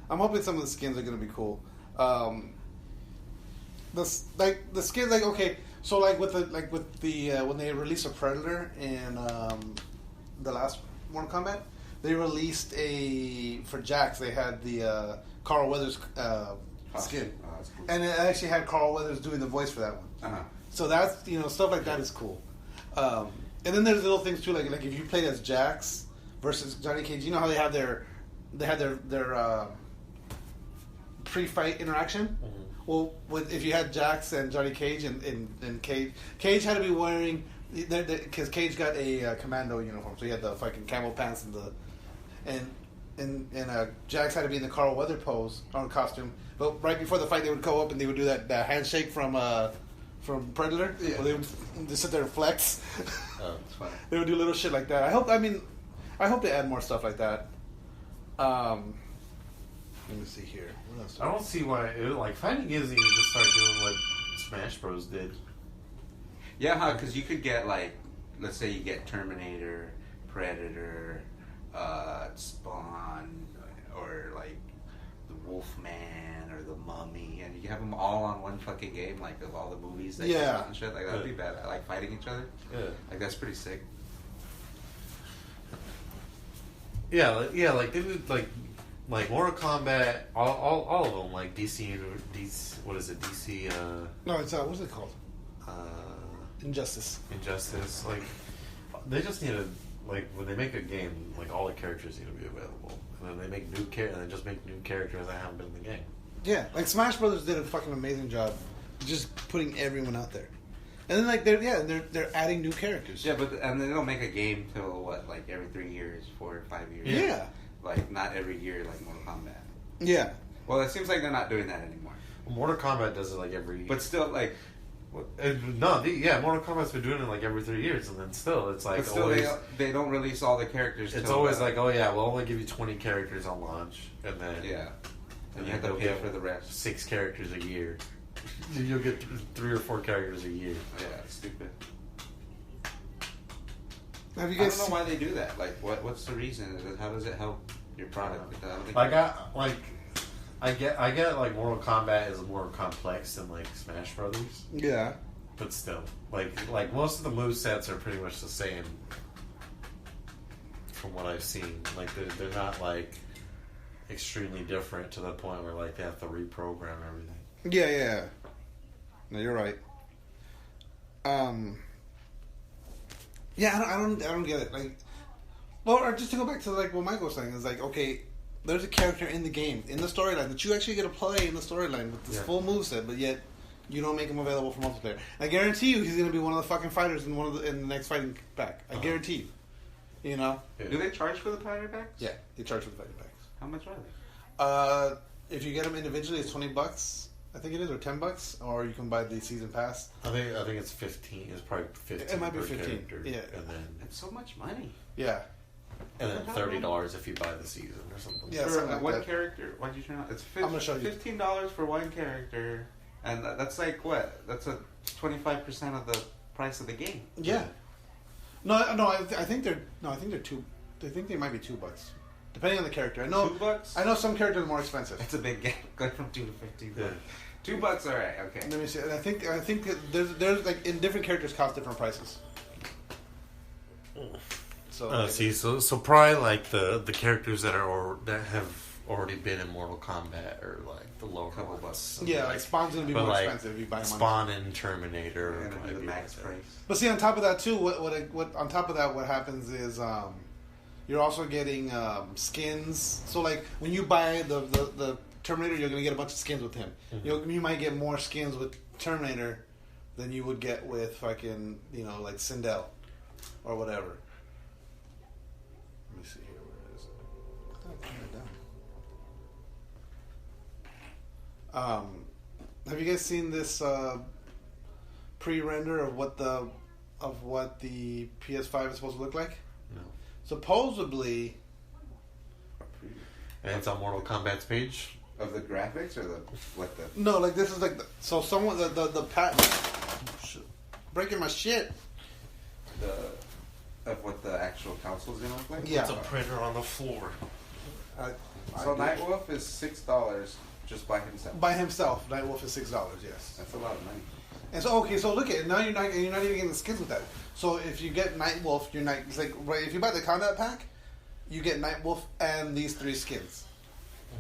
[SPEAKER 2] I'm hoping some of the skins are gonna be cool. The skins, like, okay, so like with the when they released a Predator in the last Mortal Kombat, they released for Jax. They had the Carl Weathers skin,
[SPEAKER 4] Oh, that's cool.
[SPEAKER 2] and it actually had Carl Weathers doing the voice for that one.
[SPEAKER 4] Uh-huh.
[SPEAKER 2] So that's stuff like that is cool. And then there's little things too, like if you played as Jax versus Johnny Cage, you know how they have their pre-fight interaction.
[SPEAKER 5] Mm-hmm.
[SPEAKER 2] Well, if you had Jax and Johnny Cage and Cage had to be wearing, because Cage got a commando uniform, so he had the fucking camel pants and Jax had to be in the Carl Weather pose on costume. But right before the fight, they would go up and they would do that handshake from Predator.
[SPEAKER 4] Yeah.
[SPEAKER 2] Where they would just sit there and flex.
[SPEAKER 4] Oh, it's funny.
[SPEAKER 2] They would do little shit like that. I hope they add more stuff like that. Let me see here. What else?
[SPEAKER 5] I don't see why fighting games need to just start doing what Smash Bros did.
[SPEAKER 4] Yeah, because you could get let's say you get Terminator, Predator, Spawn, or the Wolfman or the Mummy, and you have them all on one fucking game, of all the movies that come out and shit. That'd be bad. I like fighting each other.
[SPEAKER 5] Yeah.
[SPEAKER 4] That's pretty sick.
[SPEAKER 5] Yeah, they did like Mortal Kombat, all of them, DC, what is it, DC,
[SPEAKER 2] No, it's what's it called? Injustice.
[SPEAKER 5] They just need to, when they make a game, all the characters need to be available. And then they make and then just make new characters that haven't been in the game.
[SPEAKER 2] Yeah, Smash Brothers did a fucking amazing job just putting everyone out there. And then they're adding new characters.
[SPEAKER 4] Yeah, and they don't make a game till every 3 years, 4 or 5 years.
[SPEAKER 2] Yeah.
[SPEAKER 4] Not every year like Mortal Kombat.
[SPEAKER 2] Yeah.
[SPEAKER 4] Well, it seems like they're not doing that anymore.
[SPEAKER 5] Mortal Kombat does it every year.
[SPEAKER 4] But still,
[SPEAKER 5] Mortal Kombat's been doing it every 3 years, and then still, it's
[SPEAKER 4] but still
[SPEAKER 5] always...
[SPEAKER 4] they don't release all the characters.
[SPEAKER 5] It's always we'll only give you 20 characters on launch, and then...
[SPEAKER 4] Yeah. And you have to pay for the rest.
[SPEAKER 5] 6 characters a year. You'll get 3 or 4 characters a year.
[SPEAKER 4] Yeah, it's stupid.
[SPEAKER 2] Have you
[SPEAKER 4] I
[SPEAKER 2] guys
[SPEAKER 4] don't know why they do that. What's the reason? How does it help your product?
[SPEAKER 5] I get Mortal Kombat is more complex than Smash Brothers.
[SPEAKER 2] Yeah.
[SPEAKER 5] But still, most of the movesets are pretty much the same. From what I've seen, they're not extremely different to the point where they have to reprogram everything.
[SPEAKER 2] Yeah. No, you're right. Yeah, I don't get it. Or just to go back to what Michael was saying is okay, there's a character in the game, in the storyline that you actually get to play in the storyline with this full moveset, but yet you don't make him available for multiplayer. I guarantee you, he's gonna be one of the fucking fighters in the next fighting pack. I guarantee you. You know.
[SPEAKER 4] Yeah. Do they charge for the fighter packs?
[SPEAKER 2] Yeah, they charge for the fighting packs.
[SPEAKER 4] How much are they?
[SPEAKER 2] If you get them individually, it's $20. I think it is, or $10, or you can buy the season pass.
[SPEAKER 5] I think it's 15. It's probably 15.
[SPEAKER 2] It might be
[SPEAKER 5] per
[SPEAKER 2] 15.
[SPEAKER 5] character.
[SPEAKER 2] Yeah,
[SPEAKER 5] and then
[SPEAKER 4] That's so much money.
[SPEAKER 2] yeah,
[SPEAKER 5] and then $30 if you buy the season or something.
[SPEAKER 2] Yeah,
[SPEAKER 4] for
[SPEAKER 2] something like
[SPEAKER 4] one
[SPEAKER 2] that.
[SPEAKER 4] character. Why'd you turn on? It's
[SPEAKER 2] I'm gonna show you.
[SPEAKER 4] $15 for one character, and that's what? That's a 25% of the price of the game.
[SPEAKER 2] yeah. No. I think they're two. I think they might be $2, depending on the character. I know.
[SPEAKER 4] $2?
[SPEAKER 2] I know some characters are more expensive.
[SPEAKER 4] It's a big game, going from $2 to $15.
[SPEAKER 5] Yeah.
[SPEAKER 4] $2, all right, okay.
[SPEAKER 2] Let me see. And I think that there's in different characters cost different prices. So
[SPEAKER 5] so probably the characters that have already been in Mortal Kombat are the lower
[SPEAKER 4] Couple
[SPEAKER 5] ones.
[SPEAKER 2] yeah, Spawn's gonna be more expensive if you buy them.
[SPEAKER 5] Spawn and Terminator
[SPEAKER 4] And
[SPEAKER 5] might
[SPEAKER 4] the
[SPEAKER 5] be
[SPEAKER 4] max price.
[SPEAKER 2] But see, on top of that too, what on top of that, what happens is you're also getting skins. So when you buy the Terminator, you're gonna get a bunch of skins with him.
[SPEAKER 5] Mm-hmm.
[SPEAKER 2] You might get more skins with Terminator than you would get with fucking Sindel or whatever. Let me see here. Where is it? I can't turn it down. Have you guys seen this pre-render of what the PS5 is supposed to look like?
[SPEAKER 5] No.
[SPEAKER 2] Supposedly,
[SPEAKER 5] And it's on Mortal Kombat's page.
[SPEAKER 4] Of the graphics or the
[SPEAKER 2] no, this is so someone the patent breaking my shit.
[SPEAKER 4] of what the actual console's gonna look like?
[SPEAKER 2] Yeah.
[SPEAKER 5] It's a printer on the floor.
[SPEAKER 4] So Nightwolf is $6 just by himself.
[SPEAKER 2] By himself, Nightwolf is $6. Yes.
[SPEAKER 4] That's a lot of money.
[SPEAKER 2] And so look at it. Now you're not even getting the skins with that. So if you get Nightwolf, it's if you buy the combat pack, you get Nightwolf and these 3 skins,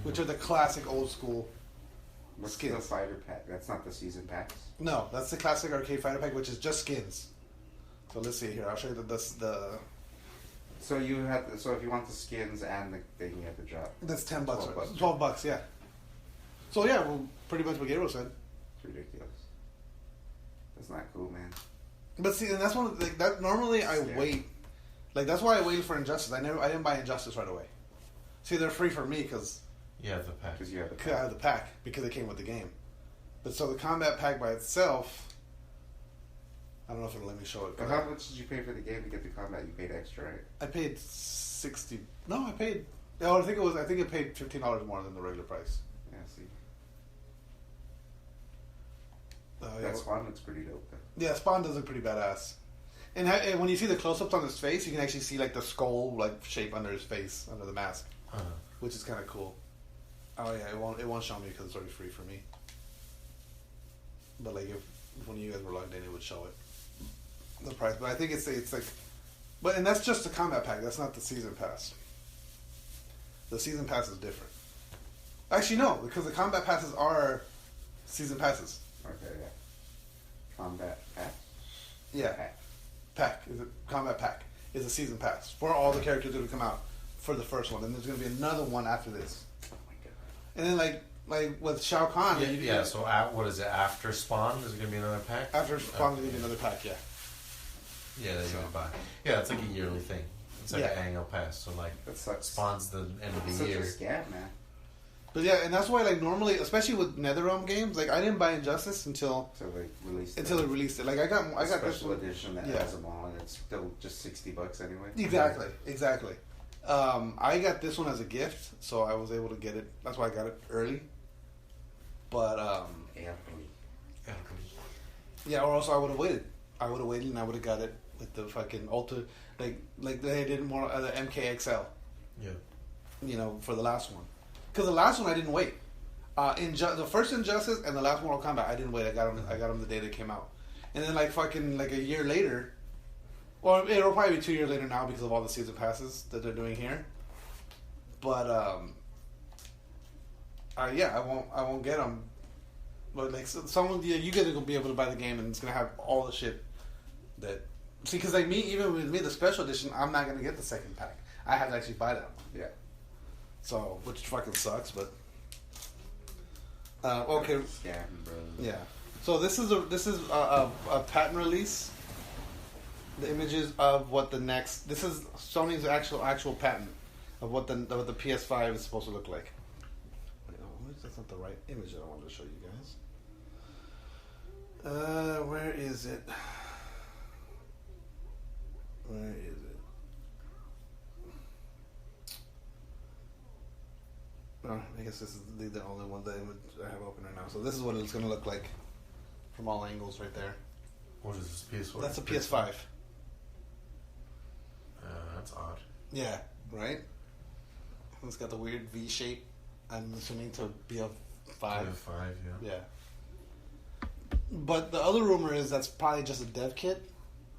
[SPEAKER 2] which are the classic old school
[SPEAKER 4] What's
[SPEAKER 2] skins.
[SPEAKER 4] the fighter pack? That's not the season packs.
[SPEAKER 2] No, that's the classic arcade fighter pack, which is just skins. So let's see here. I'll show you the.
[SPEAKER 4] So you have so if you want the skins and the thing, you have to drop.
[SPEAKER 2] That's $10.
[SPEAKER 4] $12.
[SPEAKER 2] $12, yeah. So yeah, well, pretty much what Gabriel said.
[SPEAKER 4] It's ridiculous. That's not cool, man.
[SPEAKER 2] But see, and that's one of the, like that. Normally, I wait. Like that's why I waited for Injustice. I didn't buy Injustice right away. See, they're free for me because
[SPEAKER 5] You have the pack.
[SPEAKER 4] Because you have the
[SPEAKER 2] I have the pack because it came with the game. But so the combat pack by itself, I don't know if it'll let me show it.
[SPEAKER 4] But how much did you pay for the game to get the combat? You paid extra, right?
[SPEAKER 2] I paid $60. No, I paid. No, I think it paid $15 more than the regular price.
[SPEAKER 4] Yeah, see.
[SPEAKER 2] Yeah.
[SPEAKER 4] That Spawn looks pretty dope, though.
[SPEAKER 2] Yeah, Spawn does look pretty badass. And when you see the close-ups on his face, you can actually see like the skull like shape under his face, under the mask, which is kind of cool. Oh yeah, it won't show me because it's already free for me. But like if one of you guys were logged in, it would show it the price. But I think it's like, and that's just the combat pack. That's not the season pass. The season pass is different. Actually, no, because the combat passes are season passes.
[SPEAKER 4] Okay, yeah. Combat pack?
[SPEAKER 2] Yeah. Pack is a combat pack is a season pass for all the characters that will come out for the first one, and there's going to be another one after this.
[SPEAKER 4] Oh my god!
[SPEAKER 2] And then like with Shao Kahn,
[SPEAKER 5] Yeah. So what is it after Spawn? Is it going to be another pack?
[SPEAKER 2] After Spawn, there's going to be another pack. Yeah.
[SPEAKER 5] Yeah, that you would buy. Yeah, it's like a yearly thing. It's like an annual pass. So like
[SPEAKER 4] That sucks.
[SPEAKER 5] Spawn's the end of the
[SPEAKER 4] Such
[SPEAKER 5] year.
[SPEAKER 4] a scam, man.
[SPEAKER 2] But yeah, and that's why like normally, especially with NetherRealm games, like I didn't buy Injustice until
[SPEAKER 4] So they released
[SPEAKER 2] they released it. Like I got this
[SPEAKER 4] special
[SPEAKER 2] one.
[SPEAKER 4] edition that has them all, and it's still just $60 anyway.
[SPEAKER 2] Exactly. I got this one as a gift, so I was able to get it. That's why I got it early. But yeah, or else I would have waited. I would have waited, and I would have got it with the fucking Ultra, like they did more the MKXL.
[SPEAKER 5] Yeah.
[SPEAKER 2] You know, for the last one, because the last one I didn't wait. The first Injustice and the last Mortal Kombat, I didn't wait. I got them the day they came out, and then like a year later. Well, it'll probably be 2 years later now because of all the season passes that they're doing here. But I won't get them. But like you guys are gonna be able to buy the game and it's gonna have all the shit that. See, because like even with me, the special edition, I'm not gonna get the second pack. I have to actually buy that one.
[SPEAKER 4] Yeah.
[SPEAKER 2] So, which fucking sucks, but. Okay.
[SPEAKER 4] Scam, bro.
[SPEAKER 2] Yeah. So this is a patent release. The images of what the next. This is Sony's actual patent of what the PS5 is supposed to look like. Wait, that's not the right image that I wanted to show you guys. Where is it? Where is it? Oh, I guess this is the only one that I have open right now. So this is what it's going to look like from all angles right there.
[SPEAKER 5] What is this PS4?
[SPEAKER 2] That's a PS5.
[SPEAKER 5] That's odd.
[SPEAKER 2] Yeah, right? It's got the weird V shape. I'm assuming to be a 5.
[SPEAKER 5] PS5, yeah.
[SPEAKER 2] Yeah. But the other rumor is that's probably just a dev kit,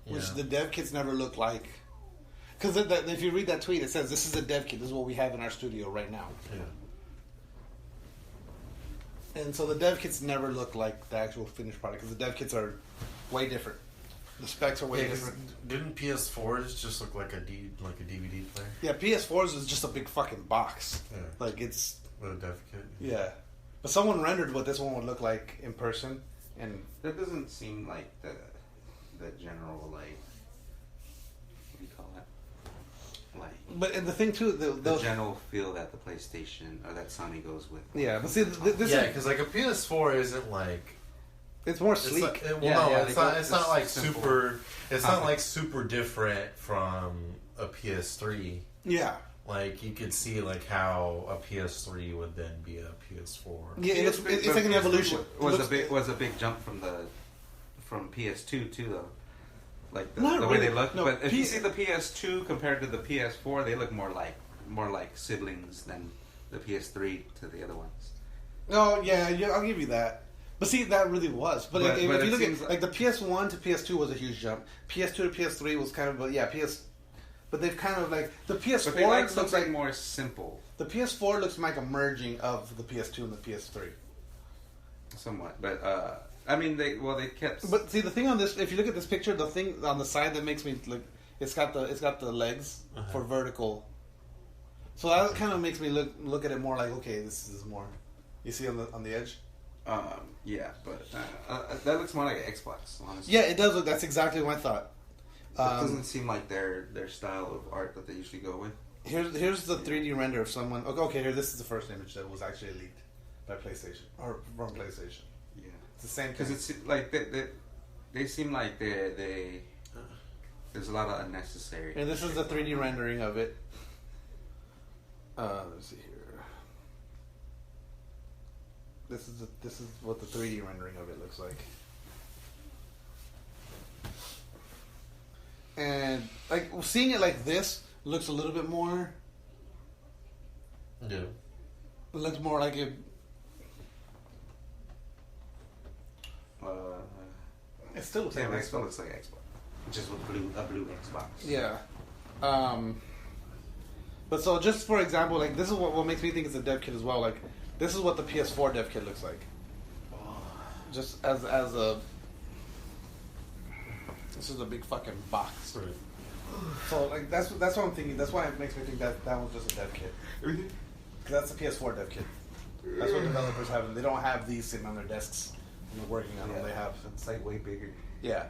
[SPEAKER 2] which the dev kits never look like. Because if you read that tweet, it says, this is a dev kit. This is what we have in our studio right now.
[SPEAKER 5] Yeah.
[SPEAKER 2] And so the dev kits never look like the actual finished product because the dev kits are way different. The specs are way different.
[SPEAKER 5] Didn't PS4s just look like a DVD player?
[SPEAKER 2] Yeah, PS4s is just a big fucking box.
[SPEAKER 5] Yeah.
[SPEAKER 2] Like it's
[SPEAKER 5] With a dev kit?
[SPEAKER 2] yeah. But someone rendered what this one would look like in person, and
[SPEAKER 4] That doesn't seem like the general, like, what do you call that? Like,
[SPEAKER 2] and the thing too,
[SPEAKER 4] the general feel that the PlayStation or that Sony goes with.
[SPEAKER 2] yeah. But see, this
[SPEAKER 5] Yeah,
[SPEAKER 2] is
[SPEAKER 5] because like a PS4 isn't like.
[SPEAKER 2] it's more
[SPEAKER 5] It's
[SPEAKER 2] sleek.
[SPEAKER 5] not, it's not like
[SPEAKER 4] simple.
[SPEAKER 5] super. It's not like super different from a PS3.
[SPEAKER 2] Yeah.
[SPEAKER 5] Like you could see like how a PS3 would then be a PS4.
[SPEAKER 2] Yeah, it's like an evolution.
[SPEAKER 4] Was a big jump from PS2 too, though. Like the
[SPEAKER 2] Not
[SPEAKER 4] way
[SPEAKER 2] really.
[SPEAKER 4] they look.
[SPEAKER 2] No,
[SPEAKER 4] but if you see the PS2 compared to the PS4, they look more like siblings than the PS3 to the other ones.
[SPEAKER 2] Oh yeah, I'll give you that. But see, that really was. But if you look at like the PS1 to PS2 was a huge jump. PS2 to PS3 was kind of But they've kind of like the PS4
[SPEAKER 4] But they
[SPEAKER 2] looks like
[SPEAKER 4] more simple,
[SPEAKER 2] the PS4 looks like a merging of the PS2 and the PS3.
[SPEAKER 4] somewhat. But I mean, they kept.
[SPEAKER 2] But see, the thing on this, if you look at this picture, the thing on the side that makes me look, it's got the legs for vertical. So that kind of makes me look at it more like, okay, this is more. You see on the edge.
[SPEAKER 4] Yeah, but that looks more like an Xbox, honestly.
[SPEAKER 2] Yeah, it does look. That's exactly what I thought.
[SPEAKER 4] It doesn't seem like their style of art that they usually go with.
[SPEAKER 2] Here's the 3D render of someone. Okay, here, this is the first image that was actually leaked by PlayStation or from PlayStation.
[SPEAKER 4] Yeah,
[SPEAKER 2] it's the same
[SPEAKER 4] because it's like they seem like they there's a lot of unnecessary.
[SPEAKER 2] And this is the 3D rendering of it. Let's see here. This is what the 3D rendering of it looks like. And like seeing it like this looks a little bit more.
[SPEAKER 5] Yeah.
[SPEAKER 2] It looks more like it. It still looks like
[SPEAKER 4] it still looks like Xbox, just with a blue Xbox.
[SPEAKER 2] Yeah. But so just for example, like this is what makes me think it's a dev kit as well. Like this is what the PS4 dev kit looks like. Just as a. This is a big fucking box.
[SPEAKER 5] Right.
[SPEAKER 2] So like that's what I'm thinking. That's why it makes me think that was just a dev kit. Because that's the PS4 dev kit. That's what developers have. They don't have these sitting on their desks when they're working on them. They have.
[SPEAKER 4] It's like way bigger.
[SPEAKER 2] Yeah.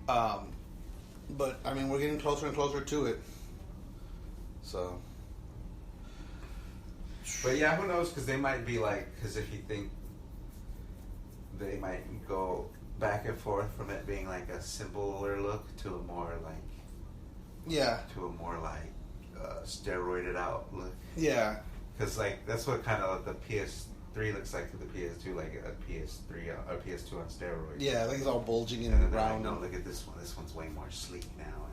[SPEAKER 2] But I mean, we're getting closer and closer to it. So.
[SPEAKER 4] But yeah, who knows? Because they might be like, because if you think they might go back and forth from it being like a simpler look to a more like,
[SPEAKER 2] yeah,
[SPEAKER 4] to a more like steroided out look.
[SPEAKER 2] Yeah.
[SPEAKER 4] Because like that's what kind of the PS3 looks like to the PS2, like a PS3 or PS2 on steroids.
[SPEAKER 2] Yeah, like it's all bulging
[SPEAKER 4] and
[SPEAKER 2] and
[SPEAKER 4] round.
[SPEAKER 2] round.
[SPEAKER 4] No, look at this one. This one's way more sleek now.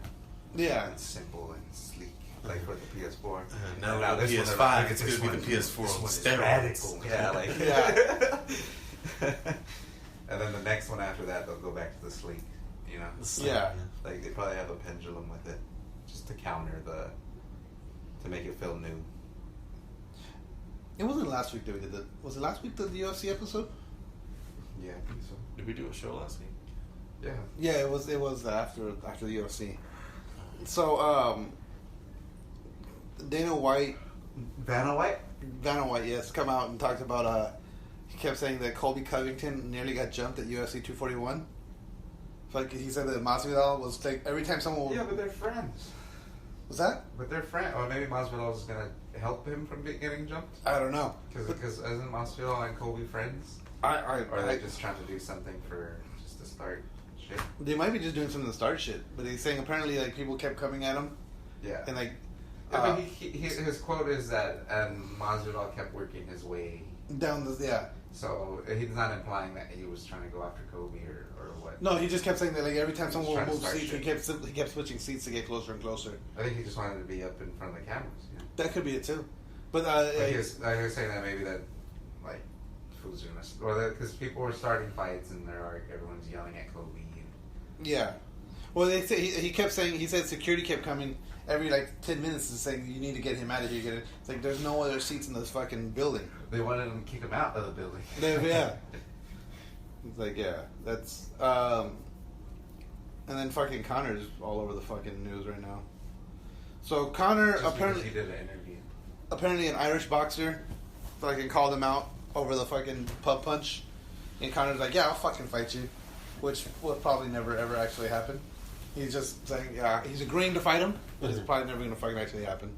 [SPEAKER 2] Yeah.
[SPEAKER 4] And simple and sleek. Like for the PS4.
[SPEAKER 5] Now this PS5, it's going to be the PS4 on steroids.
[SPEAKER 4] Yeah, like
[SPEAKER 2] yeah.
[SPEAKER 4] And then the next one after that, they'll go back to the sleek. You know.
[SPEAKER 2] Yeah.
[SPEAKER 4] Like they probably have a pendulum with it, just to counter to make it feel new.
[SPEAKER 2] It wasn't last week that we did that. Was it last week the UFC episode?
[SPEAKER 4] Yeah, I think so.
[SPEAKER 5] Did we do a show last week?
[SPEAKER 4] Yeah.
[SPEAKER 2] Yeah, it was after the UFC. So Vanna White, yes, come out and talked about. He kept saying that Colby Covington nearly got jumped at UFC 241. Like he said that Masvidal was like every time someone.
[SPEAKER 4] Yeah, but they're friends.
[SPEAKER 2] Was that?
[SPEAKER 4] But they're friends. Or maybe Masvidal is gonna help him from getting jumped.
[SPEAKER 2] I don't know.
[SPEAKER 4] Because isn't Masvidal and Colby friends? Or are they just trying to do something just to start shit?
[SPEAKER 2] They might be just doing something to start shit. But he's saying apparently like people kept coming at him.
[SPEAKER 4] Yeah.
[SPEAKER 2] And like.
[SPEAKER 4] But his quote is that Masvidal kept working his way
[SPEAKER 2] down the yeah.
[SPEAKER 4] So he's not implying that he was trying to go after Kobe or what.
[SPEAKER 2] No, he just kept saying that like every time someone would move seats,
[SPEAKER 4] shit.
[SPEAKER 2] he kept switching seats to get closer and closer.
[SPEAKER 4] I think he just wanted to be up in front of the cameras. Yeah.
[SPEAKER 2] That could be it too. But
[SPEAKER 4] he was saying that maybe that like fools are or because people were starting fights and everyone's yelling at Kobe.
[SPEAKER 2] Yeah. Well, they say he kept saying he said security kept coming every like 10 minutes and saying you need to get him out of here. It's like there's no other seats in this fucking building.
[SPEAKER 4] They wanted him to kick him out of the building.
[SPEAKER 2] Yeah. It's like that's and then fucking Connor's all over the fucking news right now. So Connor apparently
[SPEAKER 4] he did an interview.
[SPEAKER 2] Apparently an Irish boxer fucking called him out over the fucking pub punch, and Connor's like, yeah, I'll fucking fight you, which will probably never ever actually happen. He's just saying, yeah, he's agreeing to fight him, but it's probably never going to fucking actually happen.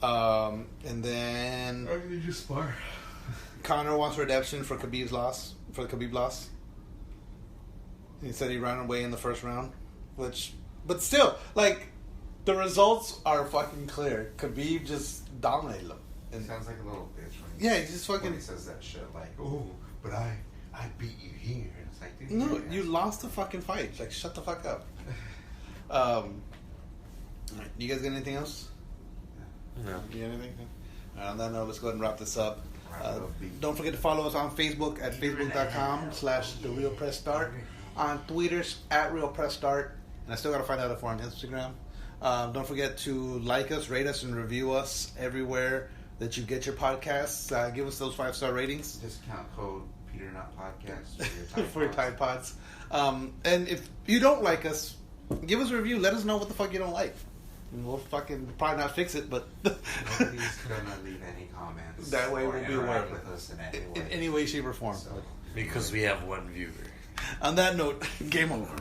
[SPEAKER 2] And then...
[SPEAKER 4] Or you just spar.
[SPEAKER 2] Conor wants redemption for Khabib's loss. For the Khabib loss. He said he ran away in the first round. But still, like, the results are fucking clear. Khabib just dominated him.
[SPEAKER 4] And sounds like a little bitch
[SPEAKER 2] when he just fucking...
[SPEAKER 4] When he says that shit, like, oh, but I beat you here. And it's like, dude,
[SPEAKER 2] no, you lost the fucking fight. Like, shut the fuck up. You guys got anything else?
[SPEAKER 5] No.
[SPEAKER 2] You got anything? On that note, let's go ahead and wrap this up. Don't forget to follow us on Facebook at facebook.com/TheRealPressStart. On Twitter @RealPressStart. And I still got to find out if we're on Instagram. Don't forget to like us, rate us, and review us everywhere that you get your podcasts. Give us those 5-star ratings.
[SPEAKER 4] Discount code Peter Nut Podcast for your Tide
[SPEAKER 2] for your
[SPEAKER 4] Pods.
[SPEAKER 2] Tide Pods. And if you don't like us, give us a review. Let us know what the fuck you don't like. And we'll fucking probably not fix it, but
[SPEAKER 4] Nobody's gonna leave any comments.
[SPEAKER 2] That way
[SPEAKER 4] or
[SPEAKER 2] we'll be
[SPEAKER 4] interact
[SPEAKER 2] aware.
[SPEAKER 4] with us in any way.
[SPEAKER 2] in any way, shape, or form.
[SPEAKER 4] So,
[SPEAKER 5] Because we have one viewer.
[SPEAKER 2] On that note, game over.